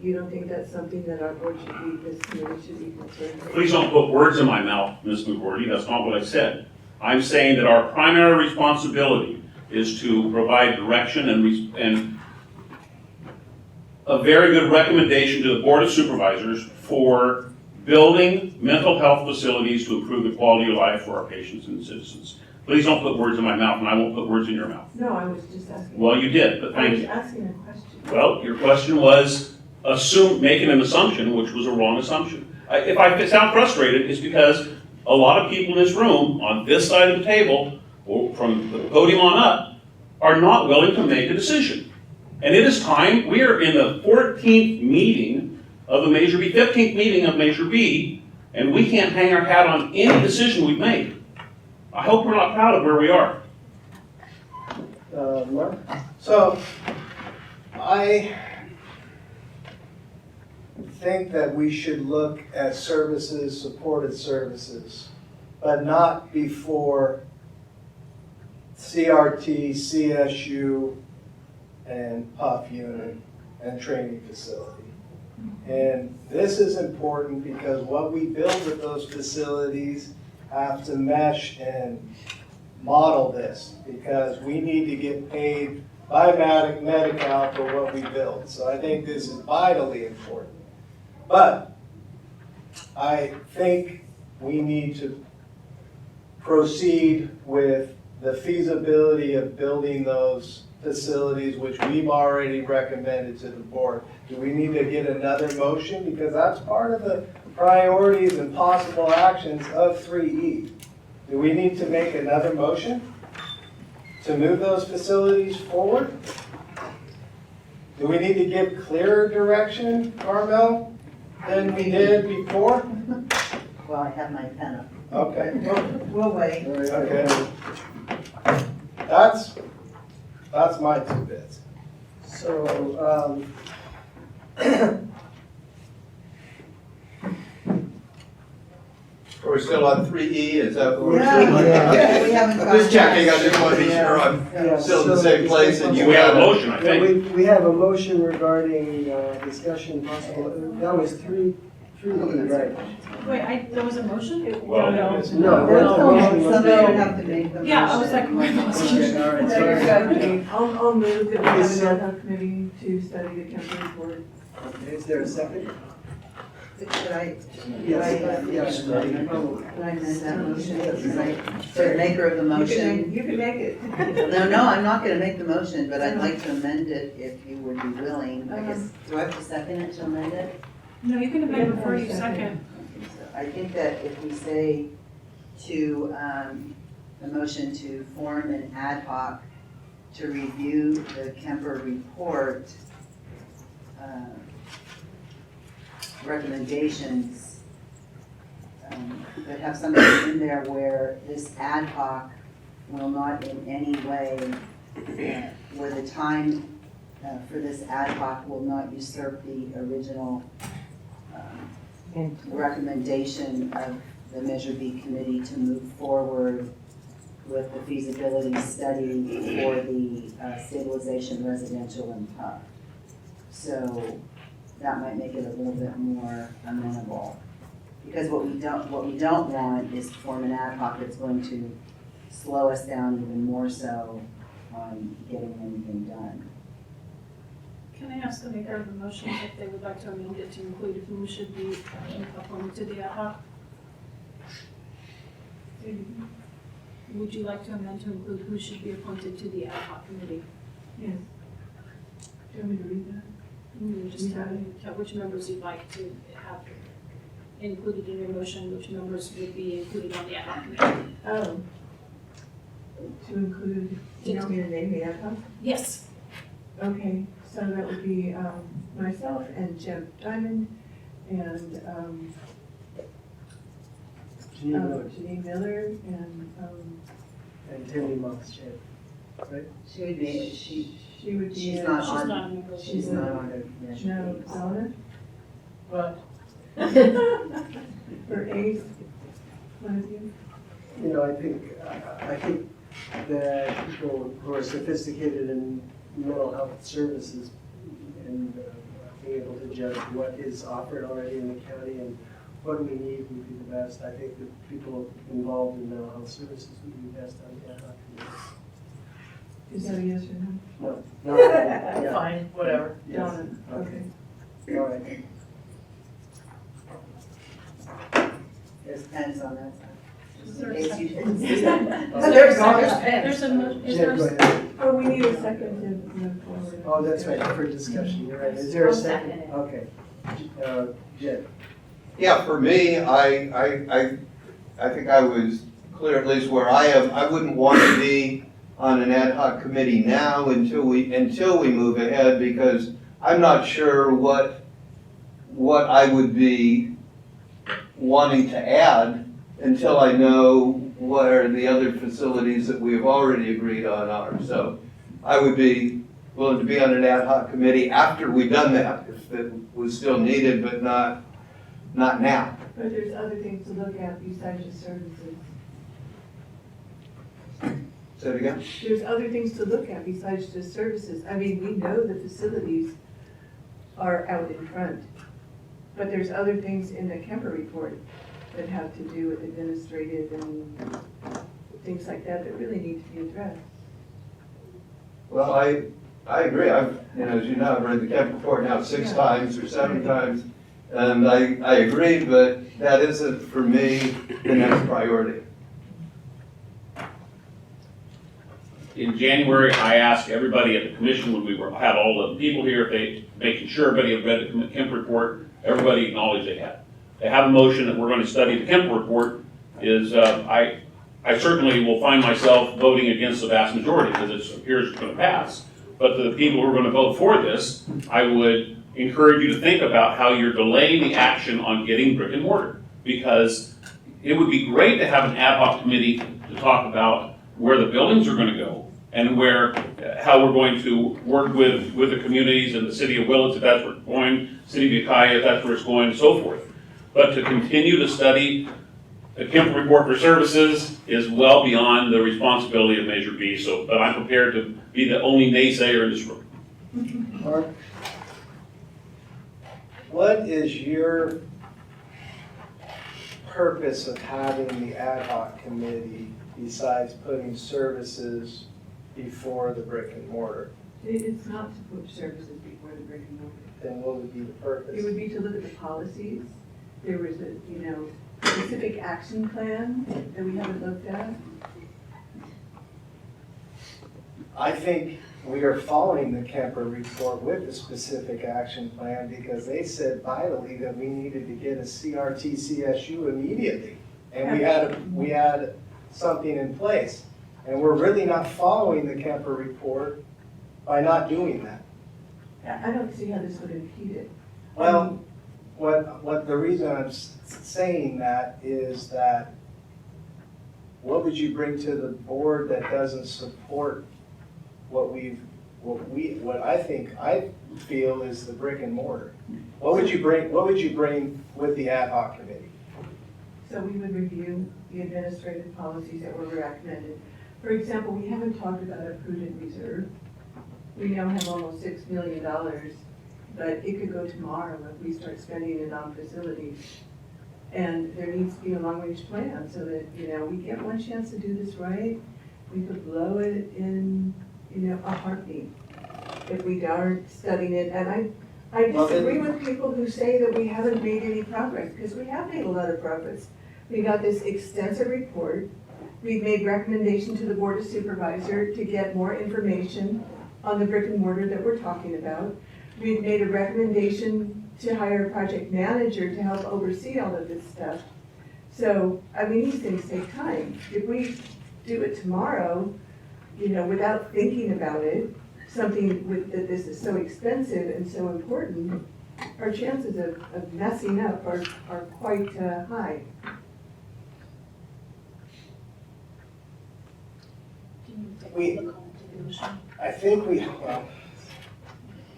You don't think that's something that our board should be, this committee should be concerned with? Please don't put words in my mouth, Ms. McGordy. That's not what I said. I'm saying that our primary responsibility is to provide direction and a very good recommendation to the Board of Supervisors for building mental health facilities to improve the quality of life for our patients and citizens. Please don't put words in my mouth, and I won't put words in your mouth. No, I was just asking. Well, you did, but thank you. I was asking a question. Well, your question was making an assumption, which was a wrong assumption. If I sound frustrated, it's because a lot of people in this room, on this side of the table, or from the podium on up, are not willing to make a decision. And it is time. We are in the 14th meeting of the Measure B, 15th meeting of Measure B, and we can't hang our hat on any decision we've made. I hope we're not proud of where we are. Mark? So, I think that we should look at services, supported services, but not before CRT, CSU, and PUF unit and training facility. And this is important because what we build with those facilities have to mesh and model this, because we need to get paid by Medi-Cal for what we build. So I think this is vitally important. But I think we need to proceed with the feasibility of building those facilities, which we've already recommended to the board. Do we need to get another motion? Because that's part of the priorities and possible actions of 3E. Do we need to make another motion to move those facilities forward? Do we need to give clearer direction, Carmel, than we did before? Well, I have my pen up. Okay, We'll wait. okay. That's my 2 bits. So, Are we still on 3E? Is that what we're Yeah, still on? Yeah, we haven't I'm just checking, I just want to be sure I'm yeah, still in the so- same place and you We have a got it. motion, I Yeah, think. we have a motion regarding discussion possible, that was three, right? Wait, there was a motion? Well, No, that's a motion. Somebody would have to make the motion. Yeah, I was like, wait, Okay, all right, No, you're sorry. good. I'll move that we have an ad hoc committee to study the Kemper report. Okay, is there a second? Should I, Yes, yes. should I amend that motion? So the maker of the motion. You can make it. No, I'm not gonna make the motion, but I'd like to amend it if you would be willing. I guess, do I have to second it to amend it? No, you can amend before you second. Okay, so I think that if we say to, the motion to form an ad hoc to review the Kemper report, recommendations, but have something in there where this ad hoc will not in any way, where the time for this ad hoc will not usurp the original recommendation of the Measure B committee to move forward with the feasibility study for the stabilization residential and PUF. So that might make it a little bit more amenable. Because what we don't want is to form an ad hoc that's going to slow us down even more so on getting anything done. Can I ask the maker of the motion if they would like to amend it to include who should be appointed to the ad hoc? Would you like to amend to include who should be appointed to the ad hoc committee? Yes. Do you want me to read that? Just tell which members you'd like to have included in your motion, which members would be included on the ad hoc committee. Oh. To include, you want me to name the ad hoc? Yes. Okay, so that would be myself and Jim Diamond and Janine Miller And Tammy Moss, right? She would be, she would be. she's in- not She's on, not a member. she's not on the Measure No, B. Donna, What? or Ace, one of you. You know, I think that people who are sophisticated in mental health services and being able to judge what is offered already in the county and what we need would be the best. I think that people involved in mental health services would be best on the ad hoc committee. Is that a yes or no? No, yeah, Fine, whatever. yes. Donna, okay. All right. There's pens on that side. Is Just there in a case you second? didn't see that. There's a, is Jen, there go a, ahead. Oh, we need a second to move forward. Oh, that's right, for discussion, you're right. Is there a second? Okay. Jen? Yeah, for me, I think I was clear, at least where I am. I wouldn't want to be on an ad hoc committee now until we move ahead, because I'm not sure what I would be wanting to add until I know what are the other facilities that we've already agreed on are. So I would be willing to be on an ad hoc committee after we've done that, if it was still needed, but not now. But there's other things to look at besides just services. Say it again? There's other things to look at besides just services. I mean, we know the facilities are out in front, but there's other things in the Kemper report that have to do with administrative and things like that that really need to be addressed. Well, I agree. As you know, I've read the Kemp report now 6 times or 7 times, and I agree, but that isn't, for me, the next priority. In January, I asked everybody at the commission when we had all the people here, if they, making sure everybody had read the Kemp report, everybody acknowledged they had. They have a motion that we're going to study the Kemp report. I certainly will find myself voting against the vast majority because it appears it's going to pass. But to the people who are going to vote for this, I would encourage you to think about how you're delaying the action on getting brick and mortar. Because it would be great to have an ad hoc committee to talk about where the buildings are going to go and how we're going to work with the communities and the city of Willits if that's where it's going, city of Ukiah if that's where it's going, and so forth. But to continue to study the Kemp report for services is well beyond the responsibility of Measure B, but I'm prepared to be the only naysayer in this room. Mark? What is your purpose of having the ad hoc committee besides putting services before the brick and mortar? It's not to put services before the brick and mortar. Then what would be the purpose? It would be to look at the policies. There was a, specific action plan that we haven't looked at. I think we are following the Kemper report with a specific action plan because they said vitally that we needed to get a CRT CSU immediately. And we had something in place. And we're really not following the Kemper report by not doing that. I don't see how this would impede it. Well, what the reason I'm saying that is that what would you bring to the board that doesn't support what I feel is the brick and mortar? What would you bring with the ad hoc committee? So we would review the administrative policies that were recommended. For example, we haven't talked about a prudent reserve. We now have almost $6 million, but it could go tomorrow if we start spending it on facilities. And there needs to be a long-range plan so that, we get one chance to do this right. We could blow it in, a heartbeat if we aren't studying it. And I disagree with people who say that we haven't made any progress, because we have made a lot of progress. We got this extensive report. We've made recommendation to the Board of Supervisors to get more information on the brick and mortar that we're talking about. We've made a recommendation to hire a project manager to help oversee all of this stuff. So, these things take time. If we do it tomorrow, without thinking about it, that this is so expensive and so important, our chances of messing up are quite high. I think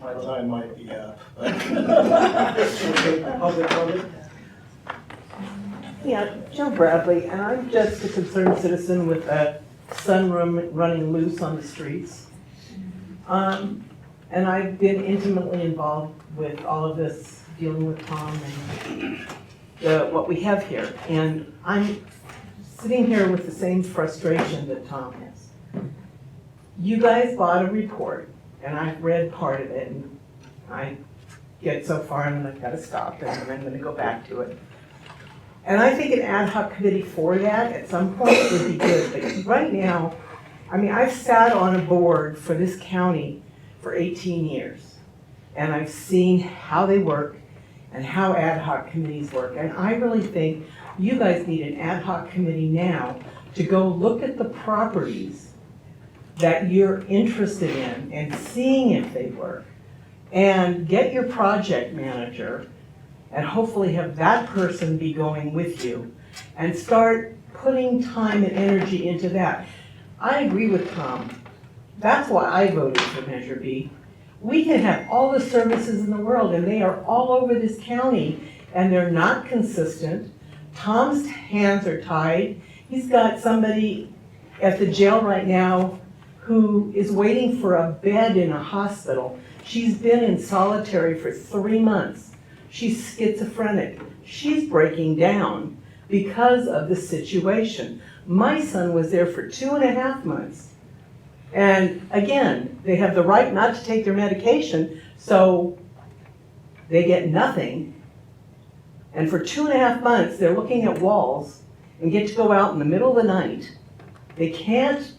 my time might be up. Okay, public comment? Yeah, Joe Bradley, and I'm just a concerned citizen with a sunroom running loose on the streets. And I've been intimately involved with all of this, dealing with Tom and what we have here. And I'm sitting here with the same frustration that Tom has. You guys bought a report, and I've read part of it, and I get so far and I've got to stop, and then I'm going to go back to it. And I think an ad hoc committee for that at some point would be good, but right now, I've sat on a board for this county for 18 years, and I've seen how they work and how ad hoc committees work, and I really think you guys need an ad hoc committee now to go look at the properties that you're interested in and seeing if they work, and get your project manager and hopefully have that person be going with you and start putting time and energy into that. I agree with Tom. that's why I voted for Measure B. We can have all the services in the world, and they are all over this county, and they're not consistent. Tom's hands are tied. He's got somebody at the jail right now who is waiting for a bed in a hospital. She's been in solitary for 3 months. She's schizophrenic. She's breaking down because of the situation. My son was there for 2.5 months. And again, they have the right not to take their medication, so they get nothing. And for 2.5 months, they're looking at walls and get to go out in the middle of the night. They can't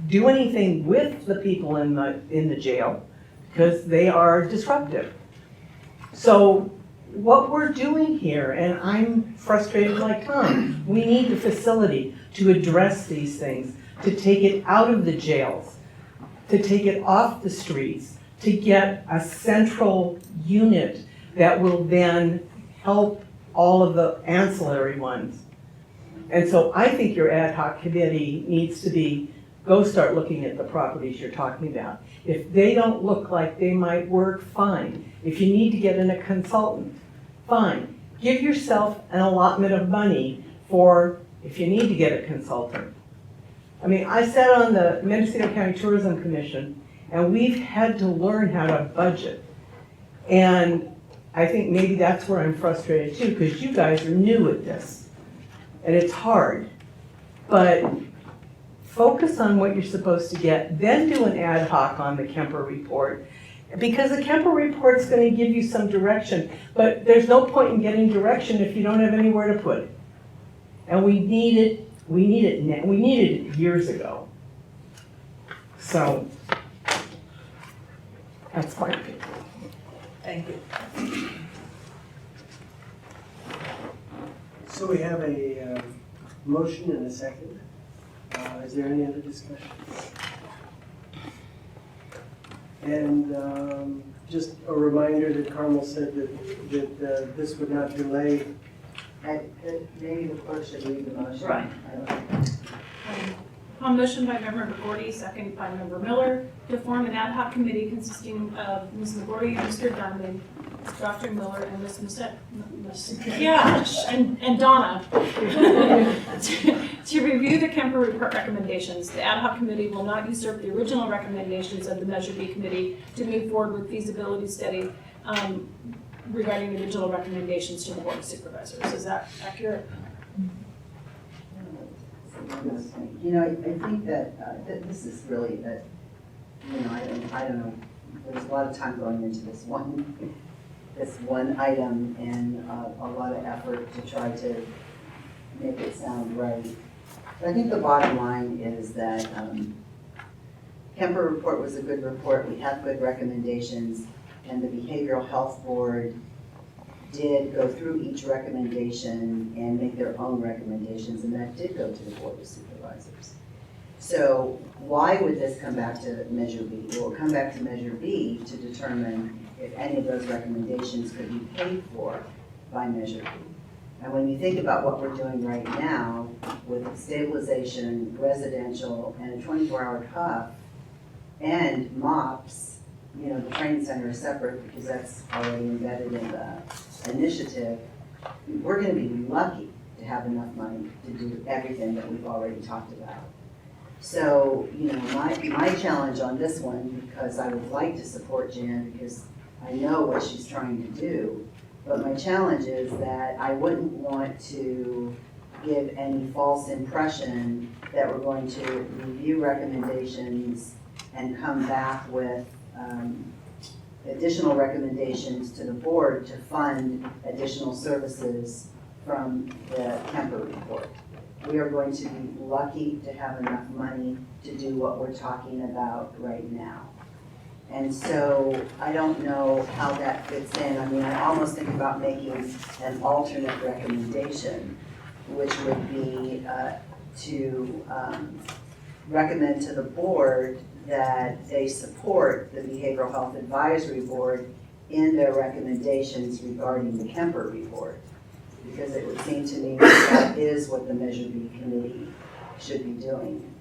do anything with the people in the jail because they are disruptive. So what we're doing here, and I'm frustrated like Tom, we need the facility to address these things, to take it out of the jails, to take it off the streets, to get a central unit that will then help all of the ancillary ones. And so I think your ad hoc committee needs to be, go start looking at the properties you're talking about. If they don't look like they might work, fine. If you need to get in a consultant, fine. Give yourself an allotment of money for if you need to get a consultant. I mean, I sat on the Mendocino County Tourism Commission, and we've had to learn how to budget. And I think maybe that's where I'm frustrated too, because you guys are new at this, and it's hard. But focus on what you're supposed to get, then do an ad hoc on the Kemper report, because the Kemper report's going to give you some direction, but there's no point in getting direction if you don't have anywhere to put it. And we need it years ago. So that's my opinion. Thank you. So we have a motion and a second. Is there any other discussion? And just a reminder that Carmel said that this would not delay. Maybe the clerk should read the motion. Right. On motion by Member McGordy, second by Member Miller, to form an ad hoc committee consisting of Ms. McGordy, Mr. Diamond, Dr. Miller, and Ms. and Donna. To review the Kemper report recommendations, the ad hoc committee will not usurp the original recommendations of the Measure B committee to move forward with feasibility study regarding the original recommendations to the Board of Supervisors. Is that accurate? You know, I think that this is really that, you know, I don't know, there's a lot of time going into this one item and a lot of effort to try to make it sound right. But I think the bottom line is that Kemper report was a good report. We have good recommendations, and the Behavioral Health Board did go through each recommendation and make their own recommendations, and that did go to the Board of Supervisors. So why would this come back to Measure B? It will come back to Measure B to determine if any of those recommendations could be paid for by Measure B. And when you think about what we're doing right now with stabilization, residential, and a 24-hour cuff, and MOPS, you know, the training center is separate because that's already embedded in the initiative, we're going to be lucky to have enough money to do everything that we've already talked about. So, you know, my challenge on this one, because I would like to support Jan because I know what she's trying to do, but my challenge is that I wouldn't want to give any false impression that we're going to review recommendations and come back with additional recommendations to the board to fund additional services from the Kemper report. We are going to be lucky to have enough money to do what we're talking about right now. And so I don't know how that fits in. I mean, I almost think about making an alternate recommendation, which would be to recommend to the board that they support the Behavioral Health Advisory Board in their recommendations regarding the Kemper report. Because it would seem to me that is what the Measure B committee should be doing.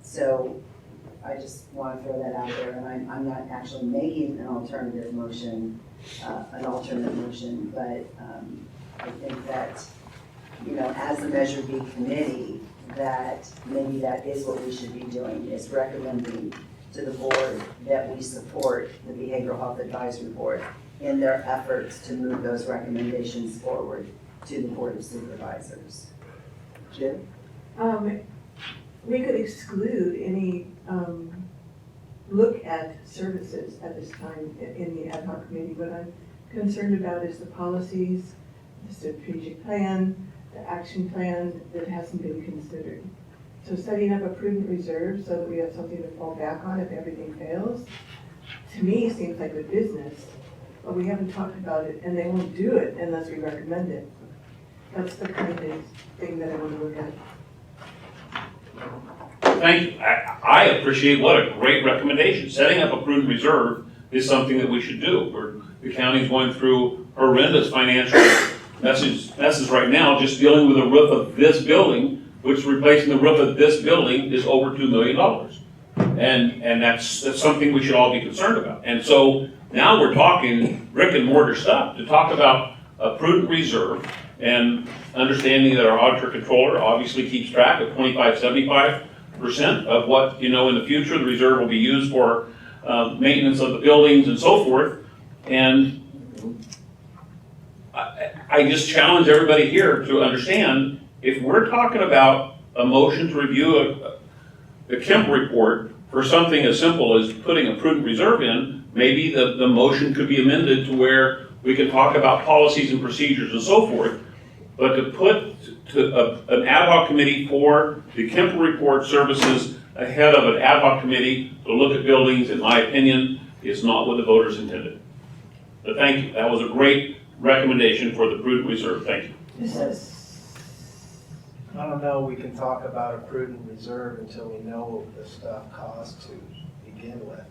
So I just want to throw that out there, and I'm not actually making an alternate motion, but I think that, you know, as the Measure B committee, that maybe that is what we should be doing, is recommending to the board that we support the Behavioral Health Advisory Board in their efforts to move those recommendations forward to the Board of Supervisors. Jim? We could exclude any, look at services at this time in the ad hoc committee. What I'm concerned about is the policies, the strategic plan, the action plan that hasn't been considered. So setting up a prudent reserve so that we have something to fall back on if everything fails, to me seems like good business, but we haven't talked about it, and they won't do it unless we recommend it. That's the kind of thing that I want to look at. Thank you. I appreciate what a great recommendation. Setting up a prudent reserve is something that we should do. The county's going through horrendous financial messes right now, just dealing with the roof of this building, which replacing the roof of this building is over $2 million. And that's something we should all be concerned about. And so now we're talking brick and mortar stuff, to talk about a prudent reserve and understanding that our auditor controller obviously keeps track of 75% of what, you know, in the future, the reserve will be used for maintenance of the buildings and so forth. And I just challenge everybody here to understand, if we're talking about a motion to review the Kemp report for something as simple as putting a prudent reserve in, maybe the motion could be amended to where we can talk about policies and procedures and so forth. But to put an ad hoc committee for the Kemp report services ahead of an ad hoc committee to look at buildings, in my opinion, is not what the voters intended. But thank you. That was a great recommendation for the prudent reserve. Thank you. I don't know, we can talk about a prudent reserve until we know what the stuff costs to begin with.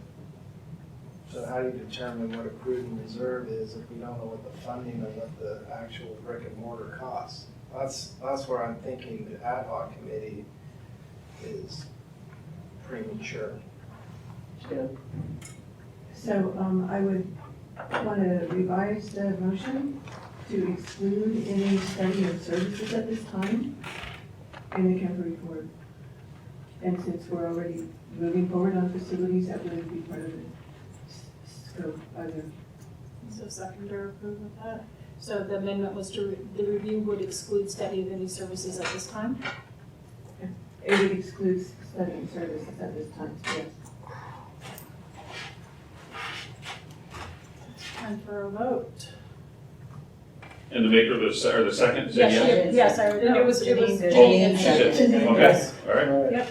So how do you determine what a prudent reserve is if we don't know what the funding of what the actual brick and mortar costs? That's where I'm thinking the ad hoc committee is premature. So I would want to revise the motion to exclude any study of services at this time in the Kemp report. And since we're already moving forward on facilities, that wouldn't be part of the scope either. So seconder approve with that? So the amendment was to, the review would exclude study of any services at this time? It would exclude study and services at this time, yes. Time for a vote. And the maker of the second said yes? Yes, it was Oh, Janine. she said, okay, all right. Yep.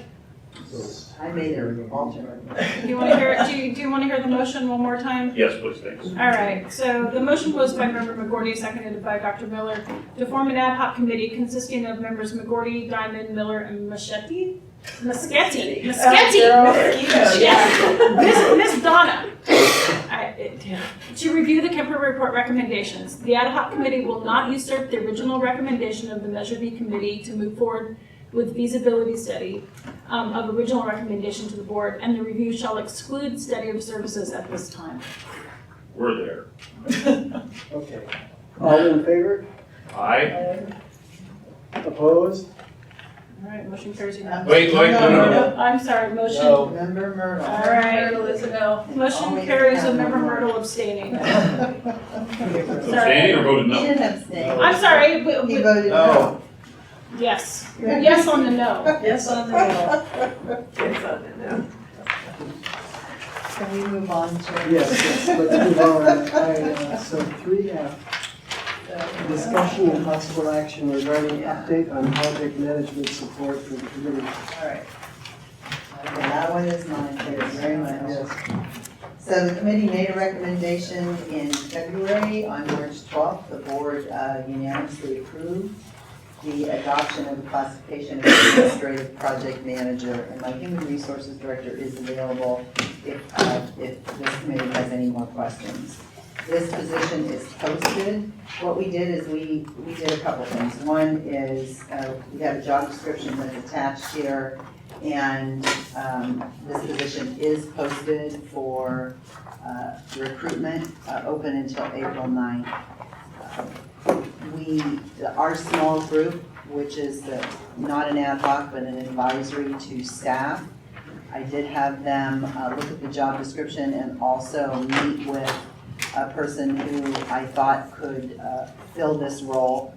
I made an alternate. Do you want to hear, do you want to hear the motion one more time? Yes, please, thanks. All right, so the motion was by Member McGordy, seconded by Dr. Miller, to form an ad hoc committee consisting of members McGordy, Diamond, Miller, and Moschetti. Moschetti. Miss Donna. To review the Kemper report recommendations. The ad hoc committee will not usurp the original recommendation of the Measure B committee to move forward with feasibility study of original recommendation to the board, and the review shall exclude study of services at this time. We're there. Okay. All in favor? Aye. Opposed? All right, motion carries Wait, unanimously. no. I'm sorry, motion. No. Member Myrtle. All right, Myrtle is a no. motion carries with Member Myrtle abstaining. Abstaining or voted He no? didn't abstain. I'm sorry, He voted no. yes. Yes on the no. Yes on the no. Yes, on the no. Can we move on to? Yes, let's move on. So 3F, discussion and possible action regarding update on project management support for the committee. All right. Okay, that one is mine, thank you very much. Yes. So the committee made a recommendation in February. On March 12th, the board unanimously approved the adoption of the classification of administrative project manager, and my human resources director is available if this committee has any more questions. This position is posted. What we did is we did a couple things. One is we have a job description that's attached here, And this position is posted for recruitment, open until April 9th. Our small group, which is not an ad hoc, but an advisory to staff, I did have them look at the job description and also meet with a person who I thought could fill this role.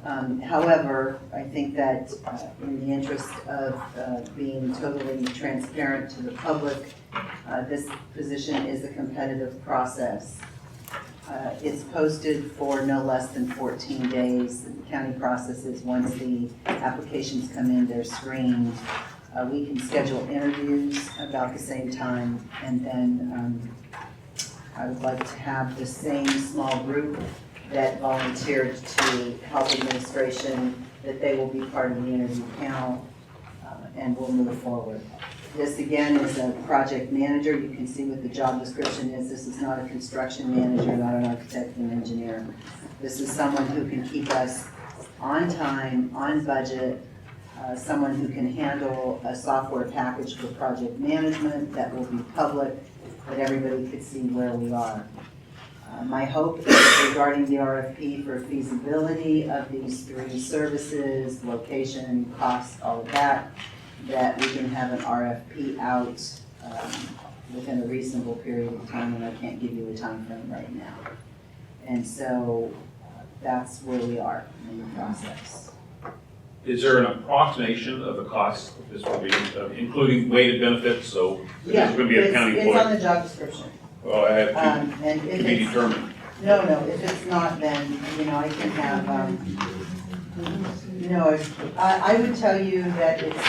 However, I think that in the interest of being totally transparent to the public, this position is a competitive process. It's posted for no less than 14 days. The county processes, once the applications come in, they're screened. We can schedule interviews about the same time, and then I would like to have the same small group that volunteered to help administration, that they will be part of the interview panel, and we'll move forward. This again is a project manager. You can see what the job description is. This is not a construction manager, not an architect and engineer. This is someone who can keep us on time, on budget, someone who can handle a software package for project management that will be public, that everybody could see where we are. My hope is regarding the RFP for feasibility of these 3 services, location, cost, all of that, that we can have an RFP out within a reasonable period of time, and I can't give you a time frame right now. And so that's where we are in the process. Is there an approximation of the cost of this will be, including weighted benefits, so Yeah, it's going to be a county it's employee? on the job description. Well, I have And to if be it's, determined. no, if it's not, then, I can have, I would tell you that it's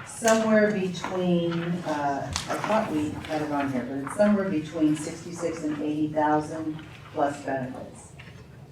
somewhere between, I thought we had it on here, but it's somewhere between 66 and 80,000 plus benefits.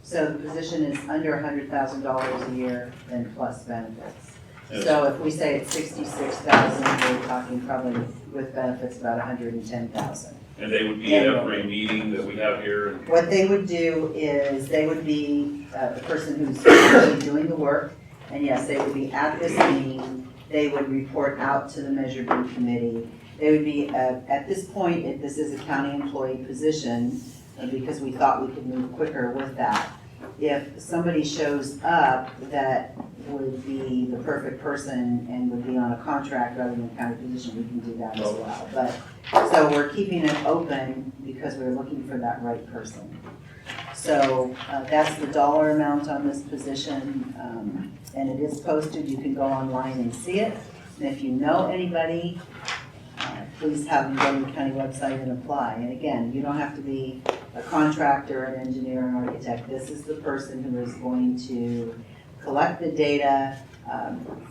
So the position is under $100,000 a year and plus benefits. Yes. So if we say it's 66,000, we're talking probably with benefits about 110,000. And they would be at every meeting that we have here? And What they would do is, they would be the person who's actually doing the work, and yes, they would be at this meeting, they would report out to the Measure B committee. They would be, at this point, if this is a county employee position, because we thought we could move quicker with that. If somebody shows up that would be the perfect person and would be on a contract rather than a county position, we can do that as well. But, so we're keeping it open because we're looking for that right person. So that's the dollar amount on this position, and it is posted. You can go online and see it. And if you know anybody, please have them go to the county website and apply. And again, you don't have to be a contractor, an engineer, an architect. This is the person who is going to collect the data,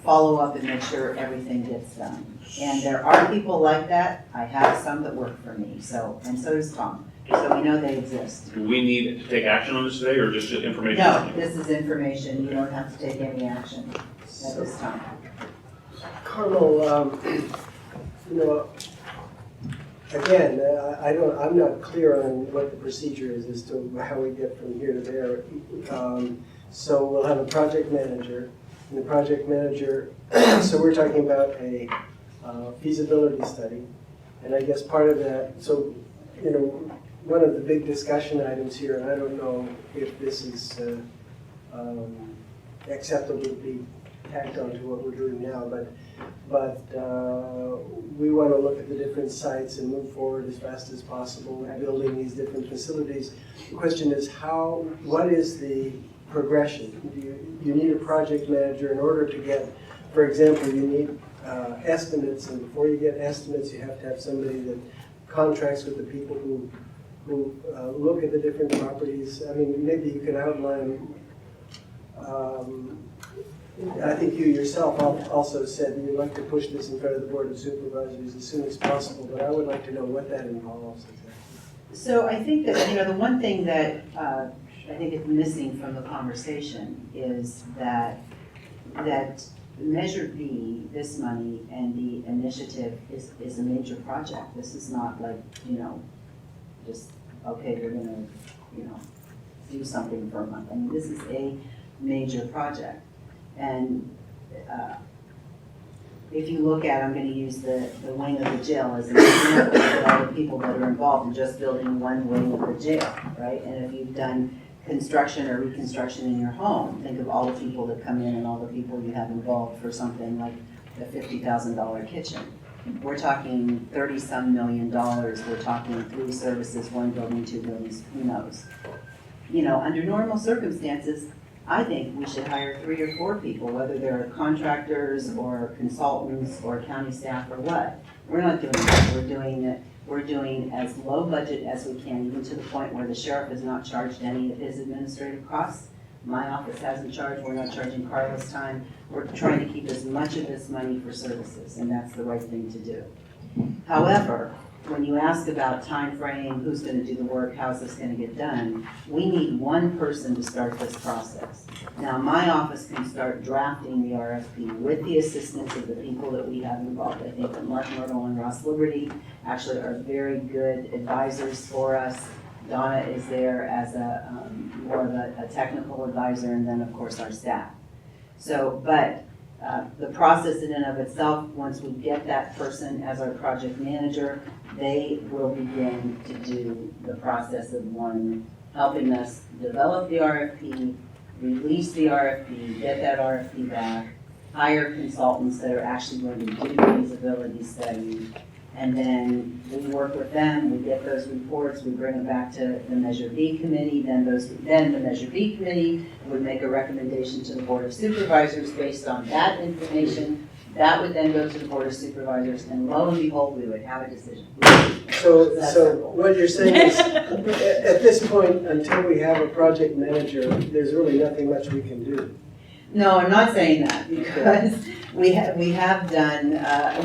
follow up, and make sure everything gets done. And there are people like that. I have some that work for me, and so does Tom. So we know they exist. do we need to take action on this today, or just information? No, this is information. You don't have to take any action at this time. Carmel, again, I'm not clear on what the procedure is as to how we get from here to there. So we'll have a project manager, and the project manager, so we're talking about a feasibility study. And I guess part of that, so, one of the big discussion items here, and I don't know if this is acceptable to be tacked onto what we're doing now, but we want to look at the different sites and move forward as fast as possible in building these different facilities. The question is what is the progression? You need a project manager in order to get, for example, you need estimates, and before you get estimates, you have to have somebody that contracts with the people who look at the different properties. I mean, maybe you can outline, I think you yourself also said that you'd like to push this in front of the Board of Supervisors as soon as possible, but I would like to know what that involves exactly. So I think that, the one thing that I think is missing from the conversation is that Measure B, this money and the initiative is a major project. This is not like, just, okay, we're gonna, do something for a month. I mean, this is a major project. And if you look at, I'm gonna use the wing of the jail as an example of all the people that are involved in just building one wing of the jail, right? And if you've done construction or reconstruction in your home, think of all the people that come in and all the people you have involved for something like a $50,000 kitchen. We're talking 30-some million dollars, we're talking 3 services, 1 building, 2 buildings, who knows? You know, under normal circumstances, I think we should hire 3 or 4 people, whether they're contractors or consultants or county staff or what. We're not doing that, we're doing as low budget as we can, even to the point where the sheriff has not charged any of his administrative costs. My office hasn't charged, we're not charging Carlos time. We're trying to keep as much of this money for services, and that's the right thing to do. However, when you ask about time frame, who's gonna do the work, how's this gonna get done, we need 1 person to start this process. Now, my office can start drafting the RFP with the assistance of the people that we have involved. I think that Mark Myrtle and Ross Liberty actually are very good advisors for us. Donna is there as more of a technical advisor, and then of course our staff. So, but the process in and of itself, once we get that person as our project manager, they will begin to do the process of helping us develop the RFP, release the RFP, get that RFP back, hire consultants that are actually going to do the feasibility study, and then we work with them, we get those reports, we bring them back to the Measure B committee, then the Measure B committee would make a recommendation to the Board of Supervisors based on that information. That would then go to the Board of Supervisors, and lo and behold, we would have a decision. So what you're saying is, at this point, until we have a project manager, there's really nothing much we can do. No, I'm not saying that, because we have done,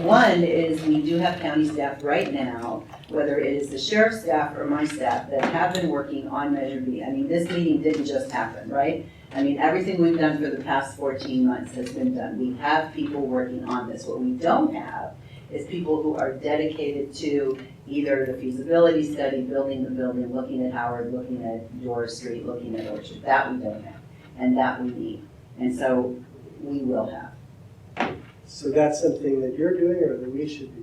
one is we do have county staff right now, whether it is the sheriff's staff or my staff, that have been working on Measure B. I mean, this meeting didn't just happen, right? I mean, everything we've done for the past 14 months has been done. We have people working on this. What we don't have is people who are dedicated to either the feasibility study, building the building, looking at Howard, looking at Doris Street, looking at Orchard. That we don't have, and that we need. And so we will have. So that's something that you're doing or that we should be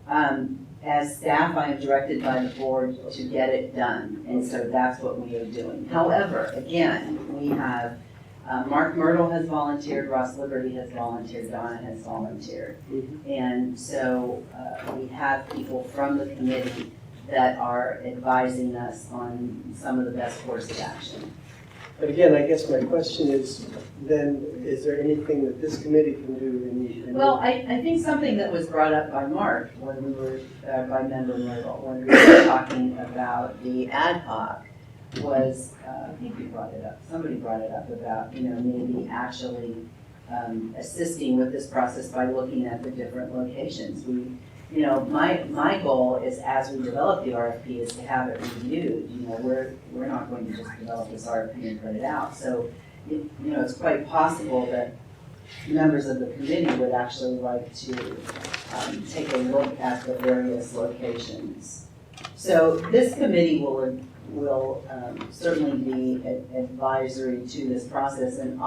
doing? As staff, I am directed by the board to get it done, and so that's what we are doing. However, again, we have, Mark Myrtle has volunteered, Ross Liberty has volunteered, Donna has volunteered. And so we have people from the committee that are advising us on some of the best course of action. But again, I guess my question is, then, is there anything that this committee can do Well, I think something that was brought up by Mark when we were, by Member Myrtle, when we were talking about the ad hoc was, I think we brought it up, somebody brought it up about, maybe actually assisting with this process by looking at the different locations. My goal is, as we develop the RFP, is to have it reviewed. We're not going to just develop this RFP and put it out. So, it's quite possible that members of the committee would actually like to take a look at the various locations. So this committee will certainly be advisory to this process and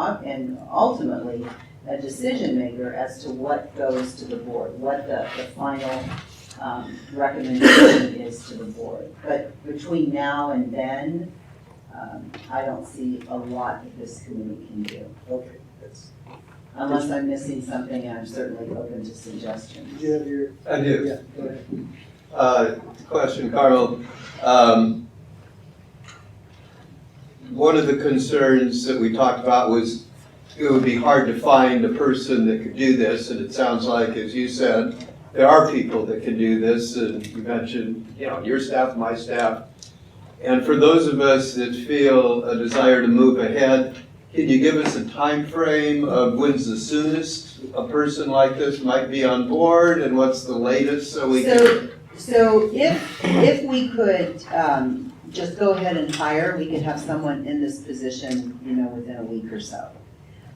ultimately a decision maker as to what goes to the board, what the final recommendation is to the board. But between now and then, I don't see a lot that this committee can do. Okay. Unless I'm missing something, I'm certainly open to suggestions. Do you have your? I do. Yeah, go ahead. Question, Carmel. One of the concerns that we talked about was it would be hard to find a person that could do this, and it sounds like, as you said, there are people that can do this, and you mentioned, your staff, my staff. And for those of us that feel a desire to move ahead, can you give us a time frame of when's the soonest a person like this might be on board, and what's the latest so we can? So if we could just go ahead and hire, we could have someone in this position, within a week or so.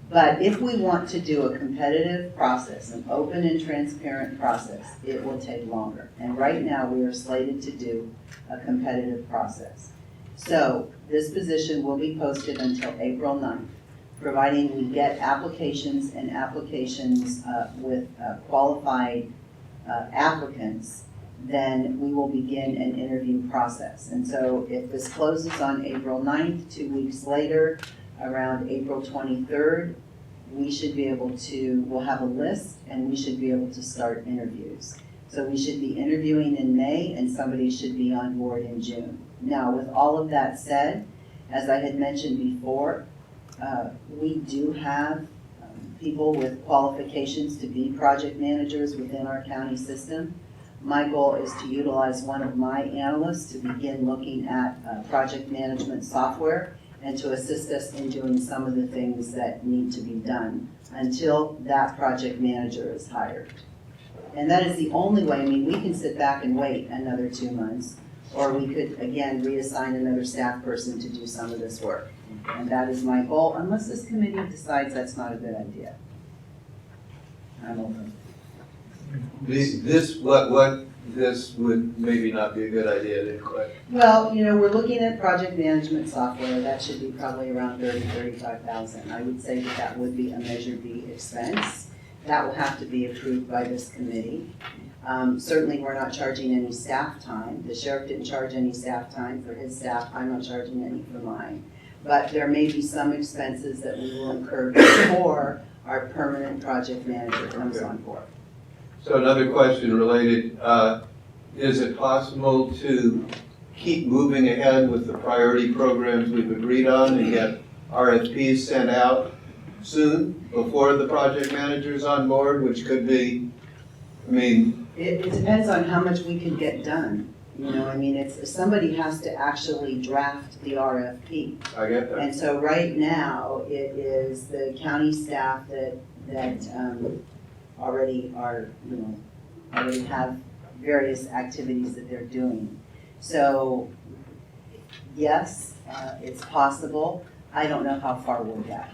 But if we want to do a competitive process, an open and transparent process, it will take longer. And right now, we are slated to do a competitive process. So this position will be posted until April 9th. providing we get applications and applications with qualified applicants, then we will begin an interview process. And so if this closes on April 9th, 2 weeks later, around April 23rd, we should be able to, we'll have a list and we should be able to start interviews. So we should be interviewing in May and somebody should be on board in June. Now, with all of that said, as I had mentioned before, we do have people with qualifications to be project managers within our county system. My goal is to utilize one of my analysts to begin looking at project management software and to assist us in doing some of the things that need to be done until that project manager is hired. And that is the only way. I mean, we can sit back and wait another 2 months, or we could, again, reassign another staff person to do some of this work. And that is my goal, unless this committee decides that's not a good idea. I'm open. This would maybe not be a good idea to quit. Well, we're looking at project management software. That should be probably around $35,000. I would say that would be a Measure B expense. That will have to be approved by this committee. Certainly, we're not charging any staff time. The sheriff didn't charge any staff time for his staff. I'm not charging any for mine. But there may be some expenses that we will incur before our permanent project manager comes on board. So another question related, is it possible to keep moving ahead with the priority programs we've agreed on and get RFPs sent out soon before the project manager's on board, which could be, It depends on how much we can get done. Somebody has to actually draft the RFP. I get that. And so right now, it is the county staff that already have various activities that they're doing. So, yes, it's possible. I don't know how far we'll get.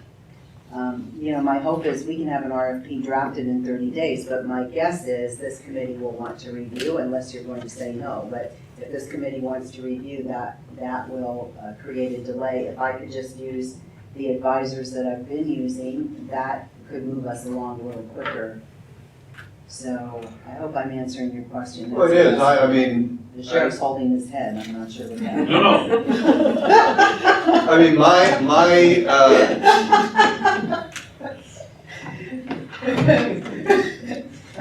My hope is we can have an RFP drafted in 30 days, but my guess is this committee will want to review, unless you're going to say no. But if this committee wants to review that will create a delay. If I could just use the advisors that I've been using, that could move us along a little quicker. So I hope I'm answering your question. Well, it is. The sheriff's holding his head. I'm not sure what that. No.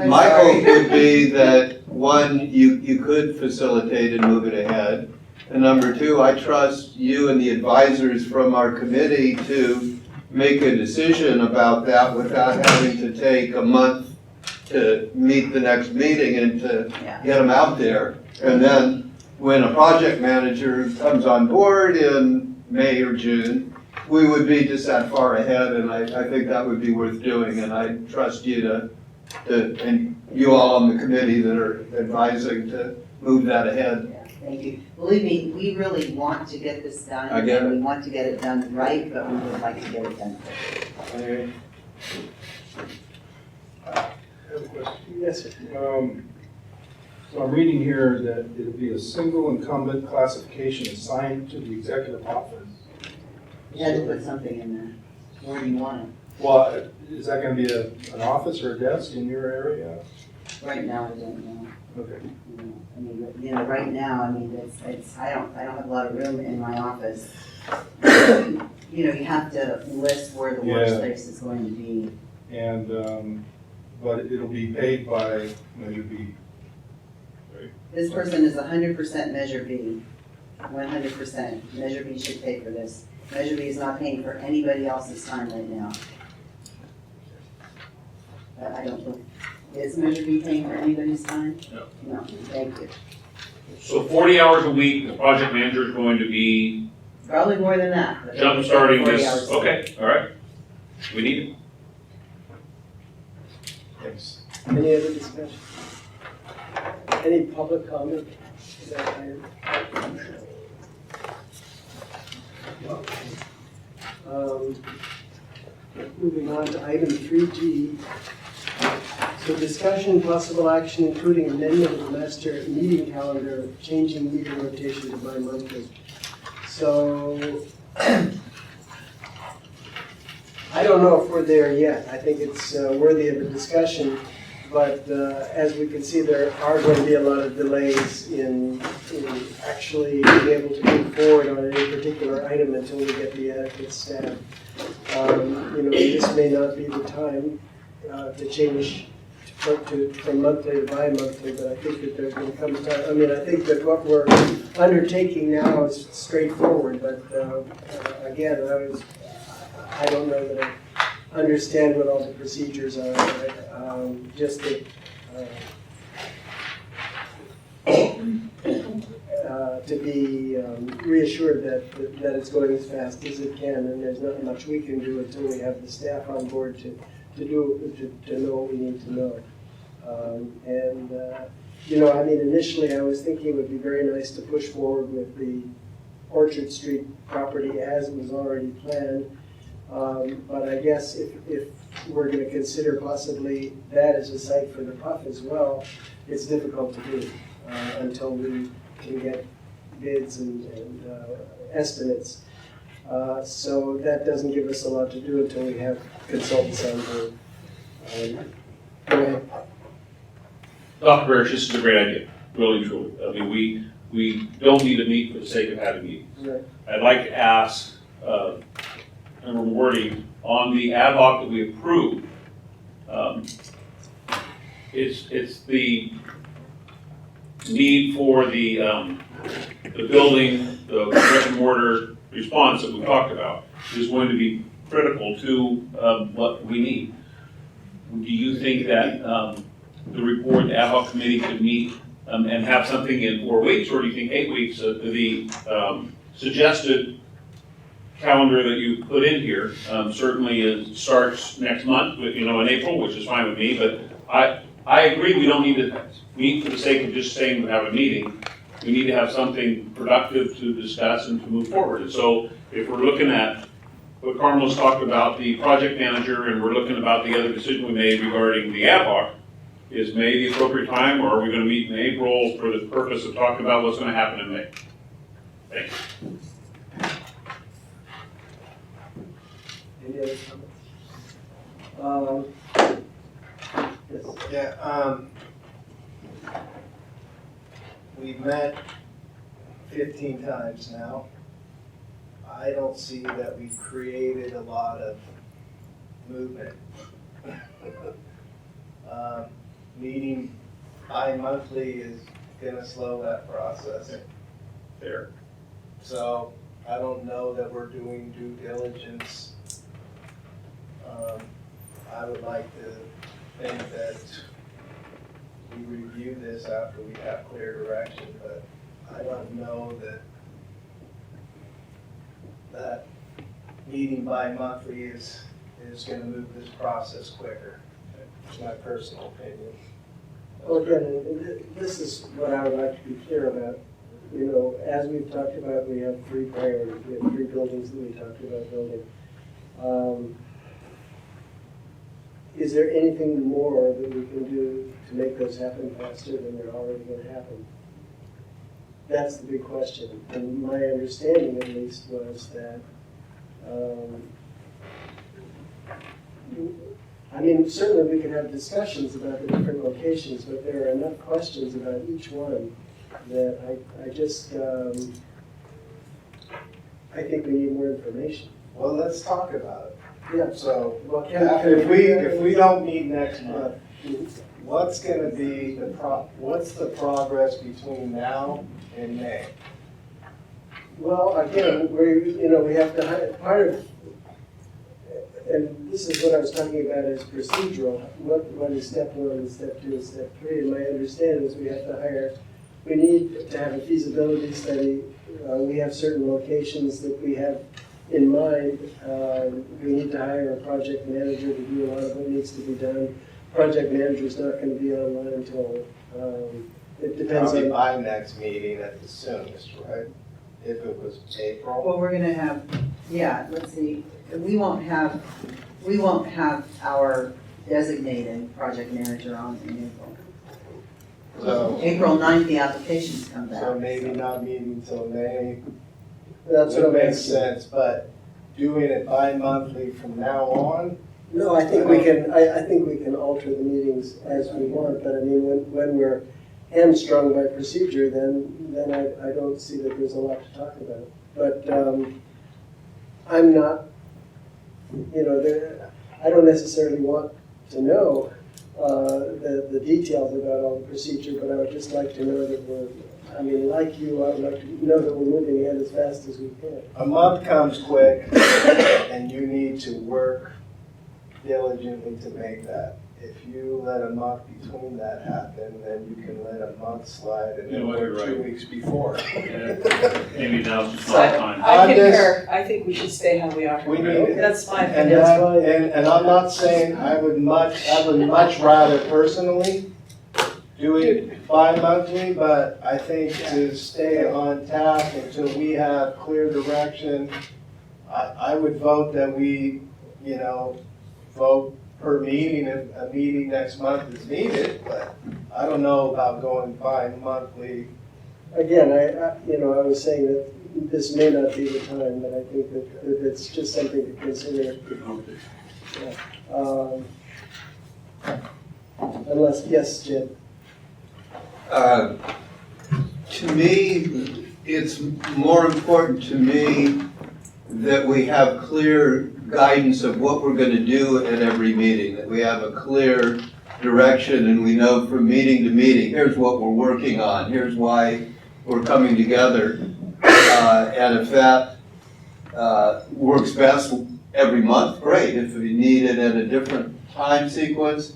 My hope would be that, one, you could facilitate and move it ahead. And number two, I trust you and the advisors from our committee to make a decision about that without having to take a month to meet the next meeting and to get them out there. And then when a project manager comes on board in May or June, we would be just that far ahead, and I think that would be worth doing. And I trust you and you all on the committee that are advising to move that ahead. Thank you. Believe me, we really want to get this done. I get it. We want to get it done right, but we would like to get it done quickly. I have a question. Yes, sir. So I'm reading here that it'll be a single incumbent classification assigned to the executive office. You had to put something in there. Where do you want it? Well, is that going to be an office or a desk in your area? Right now, I don't know. Okay. Right now, it's, I don't have a lot of room in my office. You have to list where the workspace is going to be. And, but it'll be paid by Measure B. Right? This person is 100% Measure B, 100%. Measure B should pay for this. Measure B is not paying for anybody else's time right now. I don't think, is Measure B paying for anybody's time? No. No, thank you. So 40 hours a week, the project manager is going to be Probably more than that. but jump starting 40 this, hours. okay, all right. We need it. Thanks. Any other discussion? Any public comment? Is that item? Moving on to item 3G. So discussion and possible action including amendment of the master meeting calendar, changing meeting rotation to bi-monthly. So I don't know if we're there yet. I think it's worthy of a discussion, but as we can see, there are going to be a lot of delays in actually being able to move forward on any particular item until we get the adequate staff. This may not be the time to change from monthly to bi-monthly, but I think that there's going to come time. I mean, I think that what we're undertaking now is straightforward, but again, I don't know that I understand what all the procedures are. Just that to be reassured that it's going as fast as it can, and there's not much we can do until we have the staff on board to know what we need to know. Initially I was thinking it would be very nice to push forward with the Orchard Street property as it was already planned. But I guess if we're going to consider possibly that as a site for the PUF as well, it's difficult to do until we can get bids and estimates. So that doesn't give us a lot to do until we have consultants on board. Go ahead. Dr. Barish, this is a great idea, really and truly. I mean, we don't need to meet for the sake of having meetings. Right. I'd like to ask, and wording on the ad hoc that we approved. It's the need for the building, the brick and mortar response that we talked about is going to be critical to what we need. Do you think that the report, the ad hoc committee could meet and have something in 4 weeks, or do you think 8 weeks? The suggested calendar that you put in here certainly starts next month, in April, which is fine with me, but I agree we don't need to meet for the sake of just saying we have a meeting. We need to have something productive to discuss and to move forward. And so if we're looking at what Carmel's talked about, the project manager, and we're looking about the other decision we made regarding the ad hoc, is May the appropriate time, or are we going to meet in April for the purpose of talking about what's going to happen in May? Thank you. Any other comments? Yes. Yeah, we've met 15 times now. I don't see that we've created a lot of movement. Meeting bi-monthly is gonna slow that process. There. So I don't know that we're doing due diligence. I would like to think that we review this after we have clear direction, but I don't know that meeting bi-monthly is gonna move this process quicker. It's my personal opinion. Well, again, this is what I would like to be clear about. As we've talked about, we have 3 priorities. We have 3 buildings that we talked about building. Is there anything more that we can do to make those happen faster than they're already going to happen? That's the big question. And my understanding, at least, was that certainly we can have discussions about the different locations, but there are enough questions about each one that I think we need more information. Well, let's talk about it. Yeah. So, Well, if we don't meet next month, what's gonna be what's the progress between now and May? Well, again, we have to hire, part of, and this is what I was talking about as procedural, what is step 1 and step 2 and step 3, and my understanding is we need to have a feasibility study. We have certain locations that we have in mind. We need to hire a project manager to do a lot of what needs to be done. Project manager is not going to be online until, it depends Probably on. by next meeting at the soonest, right? If it was April. Well, we're gonna have, let's see, we won't have our designated project manager on in April. So, April 9th, the applications come back. so maybe not meeting until May. That's what It I'm makes asking. sense, but doing it bi-monthly from now on? No, I think we can, I think we can alter the meetings as we want, but I mean, when we're hamstrung by procedure, then I don't see that there's a lot to talk about. But I'm not, you know, I don't necessarily want to know the details about all the procedure, but I would just like to know that we're, I mean, like you, I would like to know that we're moving ahead as fast as we can. A month comes quick, and you need to work diligently to make that. If you let a month between that happen, then you can let a month slide and You then know what, work you're 2 right. weeks before. Maybe now's just So not the time. I I'm concur, I think we should stay how we are. We need, That's my and opinion. that, and I'm not saying I would much rather personally do it bi-monthly, but I think to stay on task until we have clear direction, I would vote that we, you know, vote per meeting, if a meeting next month is needed, but I don't know about going bi-monthly. Again, you know, I was saying that this may not be the time, but I think that it's just something to consider. Unless, yes, Jim? To me, it's more important to me that we have clear guidance of what we're going to do at every meeting, that we have a clear direction and we know from meeting to meeting, here's what we're working on, here's why we're coming together. And if that works best every month, great. If we need it at a different time sequence,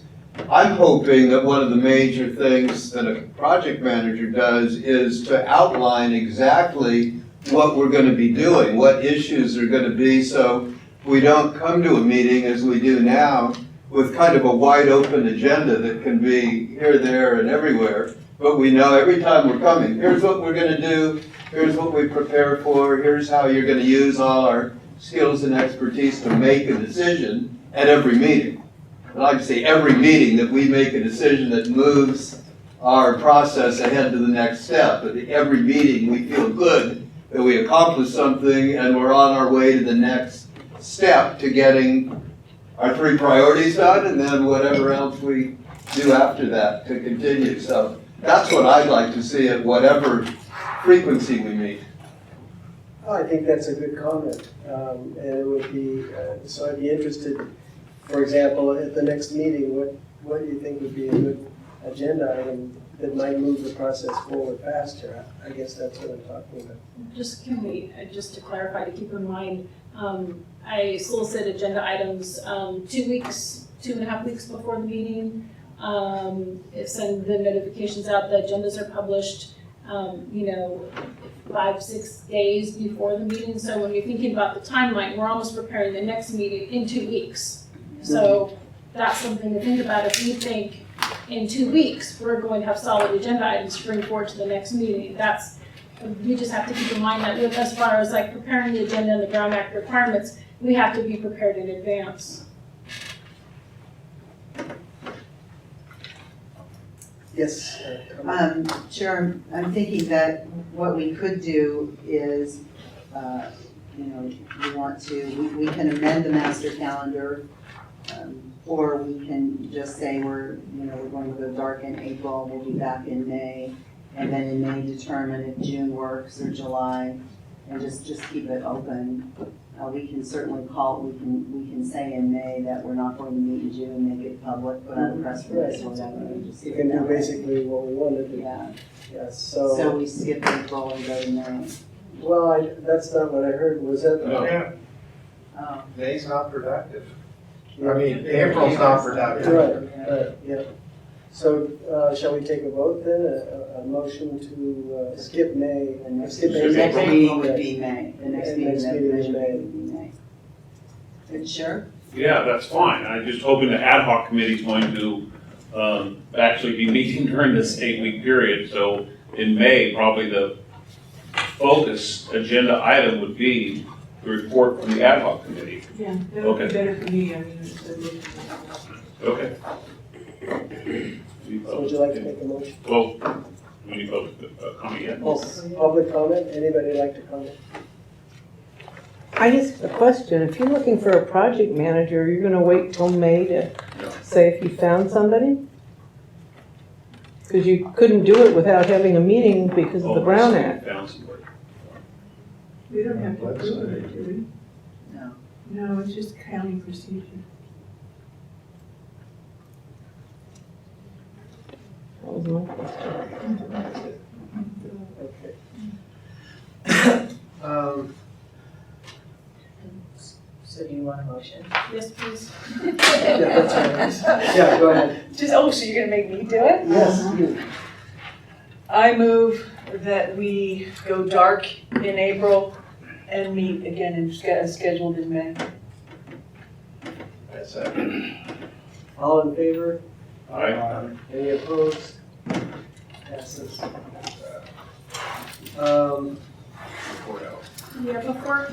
I'm hoping that one of the major things that a project manager does is to outline exactly what we're going to be doing, what issues are going to be, so we don't come to a meeting as we do now with kind of a wide open agenda that can be here, there, and everywhere. But we know every time we're coming, here's what we're going to do, here's what we prepare for, here's how you're going to use all our skills and expertise to make a decision at every meeting. I'd like to say every meeting that we make a decision that moves our process ahead to the next step. But at every meeting we feel good that we accomplished something and we're on our way to the next step to getting our 3 priorities done and then whatever else we do after that to continue. So that's what I'd like to see at whatever frequency we meet. Oh, I think that's a good comment. And it would be, so I'd be interested, for example, at the next meeting, what do you think would be a good agenda item that might move the process forward faster? I guess that's what I'm talking about. Just can we, just to clarify, to keep in mind, I solicit agenda items 2 weeks, 2.5 weeks before the meeting. Send the notifications out, the agendas are published, 5-6 days before the meeting. So when you're thinking about the timeline, we're almost preparing the next meeting in 2 weeks. So that's something to think about. If you think in 2 weeks, we're going to have solid agenda items to bring forward to the next meeting, we just have to keep in mind that with, as far as like preparing the agenda and the Brown Act requirements, we have to be prepared in advance. Yes? Sure, I'm thinking that what we could do is, we can amend the master calendar, or we can just say we're going to go dark in April, we'll be back in May, and then in May determine if June works or July, and just keep it open. We can certainly we can say in May that we're not going to meet in June, make it public, put out a press release or whatever. and just You do can it do that way. basically what we want to do. Yeah, Yes, so we skip April and go to May. well, that's not what I heard. Was that? No. Yeah, Oh, May's not productive. I mean, April's not productive. Right, yeah. So, shall we take a vote then, a motion to skip May? The next Skip the next April? meeting would be May, the next And meeting next that meeting is should May. be May. Good, sure? Yeah, that's fine. I'm just hoping the ad hoc committee is going to actually be meeting during this 8-week period. So in May, probably the focus agenda item would be the report from the ad hoc committee. Yeah, that would be Okay. better for me, I mean, it's a little- Okay. So would you like to make a motion? Well, any public comment yet? Public comment? Anybody like to comment? I just, a question, if you're looking for a project manager, you're gonna wait till May to say if you found somebody? Because you couldn't do it without having a meeting because of the Brown Act. Found somebody. We don't have to approve it, do we? No. No, it's just county procedure. That was my question. Okay. So do you want a motion? Yes, please. Yeah, that's right. Yeah, go ahead. So you're gonna make me do it? Yes, you. I move that we go dark in April and meet again as scheduled in May. That's it. All in favor? Aye. Any opposed? Passes. Yeah, before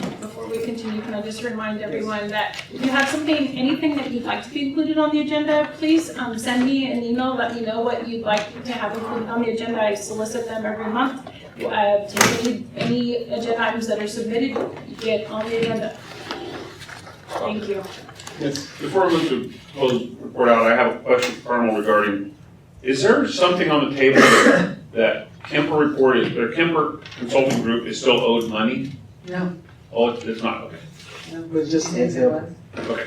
we continue, can I just remind everyone that if you have anything that you'd like to be included on the agenda, please send me an email, let me know what you'd like to have included on the agenda. I solicit them every month. Any agenda items that are submitted, get on the agenda. Thank you. Yes. Before we move to close report out, I have a question for Arnold regarding, is there something on the table that Kemper Kemper Consulting Group is still owed money? No. Oh, it's not, okay. It was just an example. Okay.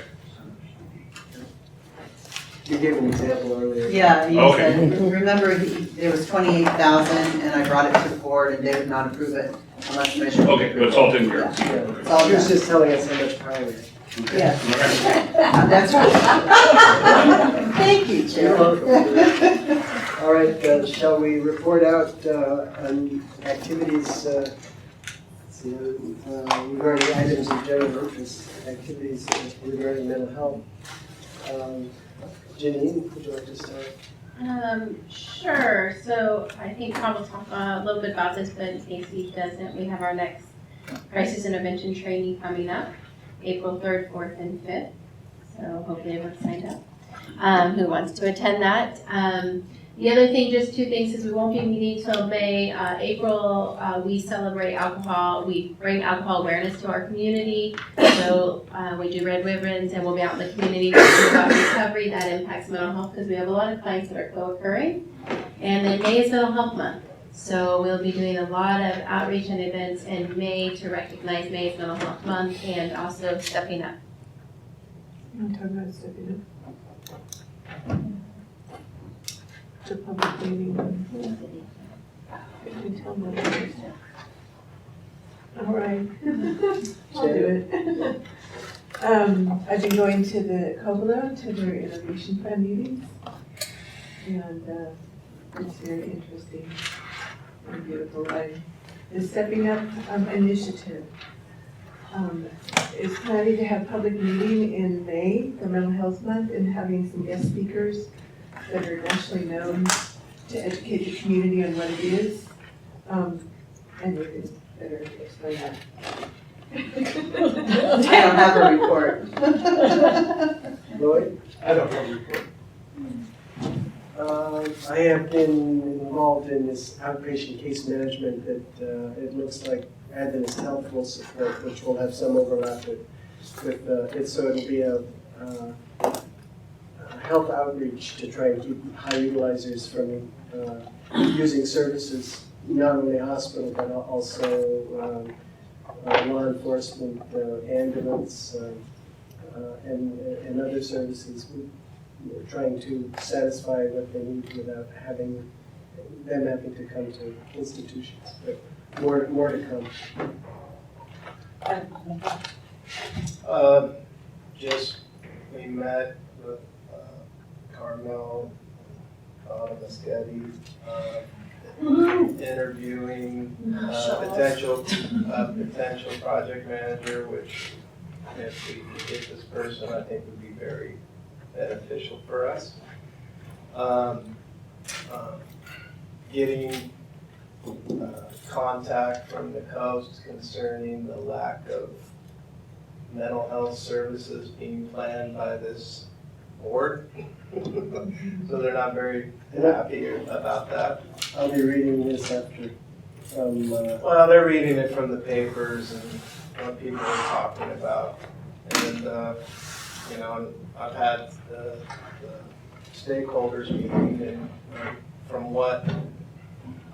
You gave an example earlier. Yeah, he Okay. said, remember, there was 28,000 and I brought it to the board and they would not approve it unless Commissioner. Okay, but it's all taken care of. Yeah. It's all She was done. just telling us how much power we have. Yes, Okay. that's right. Thank you, You're Chair. welcome. All right, shall we report out on activities regarding items of general interest, activities regarding mental health? Janine, would you like to start? Sure. So I think Tom will talk a little bit about this, but in case he doesn't, we have our next crisis intervention training coming up, April 3rd, 4th, and 5th. So hopefully everyone's signed up who wants to attend that. The other thing, just two things, is we won't be meeting till May. April, we celebrate alcohol. We bring alcohol awareness to our community. So we do red ribbons and we'll be out in the community talking about recovery that impacts mental health because we have a lot of clients that are co-occurring. And then May is Mental Health Month. So we'll be doing a lot of outreach and events in May to recognize May as Mental Health Month and also Stepping Up. I'm talking about stepping up. It's a public meeting. You can tell me. All right. I'll do it. I've been going to the COBLA, to their innovation plan meetings. And it's very interesting and beautiful. The Stepping Up initiative is planning to have public meeting in May for Mental Health Month and having some guest speakers that are nationally known to educate the community on what it is. And you can better explain that. I don't have a report. Lloyd? I don't have a report. I have been involved in this outpatient case management that it looks like Adventist Health will support, which will have some overlap with it. So it'll be a health outreach to try and keep high utilizers from using services, not only hospital, but also law enforcement, ambulance, and other services. We're trying to satisfy what they need without having to come to institutions, but more to come. Just, we met with Carmel, Masketti, interviewing potential project manager, which if we could get this person, I think would be very beneficial for us. Getting contact from the coast concerning the lack of mental health services being planned by this board. So they're not very happy about that. I'll be reading this after from. Well, they're reading it from the papers and what people are talking about. And, you know, I've had the stakeholders meeting, and from what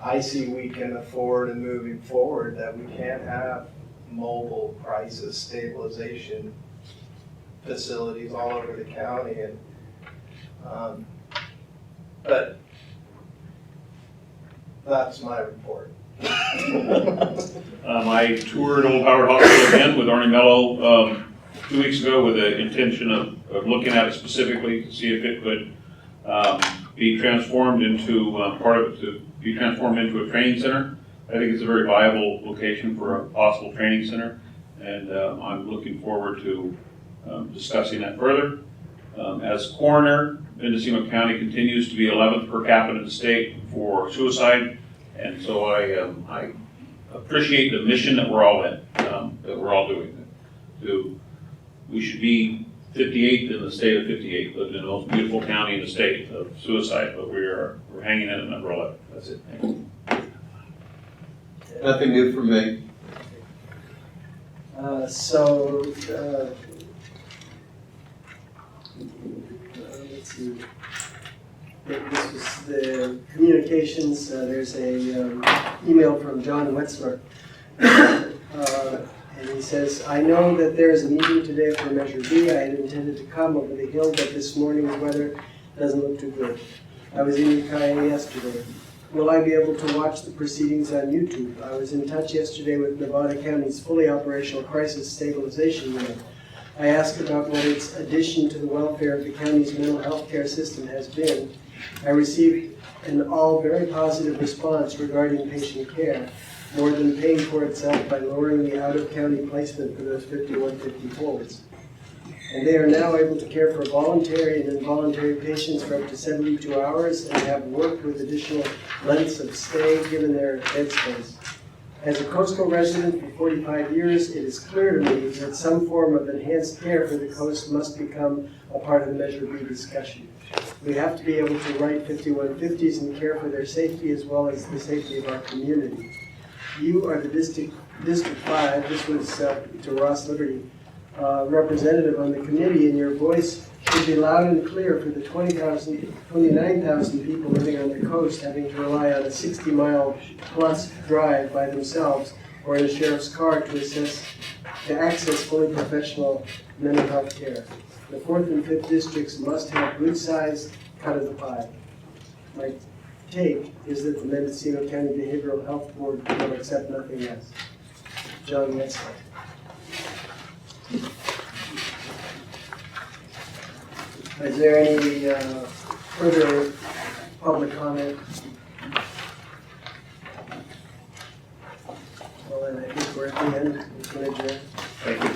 I see we can afford and moving forward, that we can't have mobile crisis stabilization facilities all over the county. And but that's my report. I toured Old Howard Hospital again with Arnie Mello 2 weeks ago with the intention of looking at it specifically to see if it could be transformed into part of it to be transformed into a training center. I think it's a very viable location for a possible training center, and I'm looking forward to discussing that further. As coroner, Mendocino County continues to be 11th per capita in the state for suicide, and so I appreciate the mission that we're all in, that we're all doing. We should be 58th in the state of 58, lived in the most beautiful county in the state of suicide, but we're hanging in at number 11. That's it. Thank you. Nothing new from me. Let's see. This was the communications. There's a email from John Wetzler. And he says, I know that there is a meeting today for Measure B. I had intended to come over the hill, but this morning's weather doesn't look too good. I was in Ukiah yesterday. Will I be able to watch the proceedings on YouTube? I was in touch yesterday with Nevada County's fully operational crisis stabilization unit. I asked about what its addition to the welfare of the county's mental health care system has been. I received an all very positive response regarding patient care, more than paying for itself by lowering the out-of-county placement for those 5150 holds. And they are now able to care for voluntary and involuntary patients for up to 72 hours and have worked with additional lengths of stay given their bed space. As a coastal resident for 45 years, it is clear to me that some form of enhanced care for the coast must become a part of the Measure B discussion. We have to be able to write 5150s and care for their safety as well as the safety of our community. You are the District 5, this was to Ross Liberty, representative on the committee, and your voice should be loud and clear for the 29,000 people living on the coast having to rely on a 60-mile plus drive by themselves or in a sheriff's car to access fully professional mental health care. The 4th and 5th districts must have good size cut of the pie. My take is that the Mendocino County Behavioral Health Board will accept nothing less. John Wetzler. Is there any further public comment? Well, then I think we're at the end. We can adjourn. Thank you.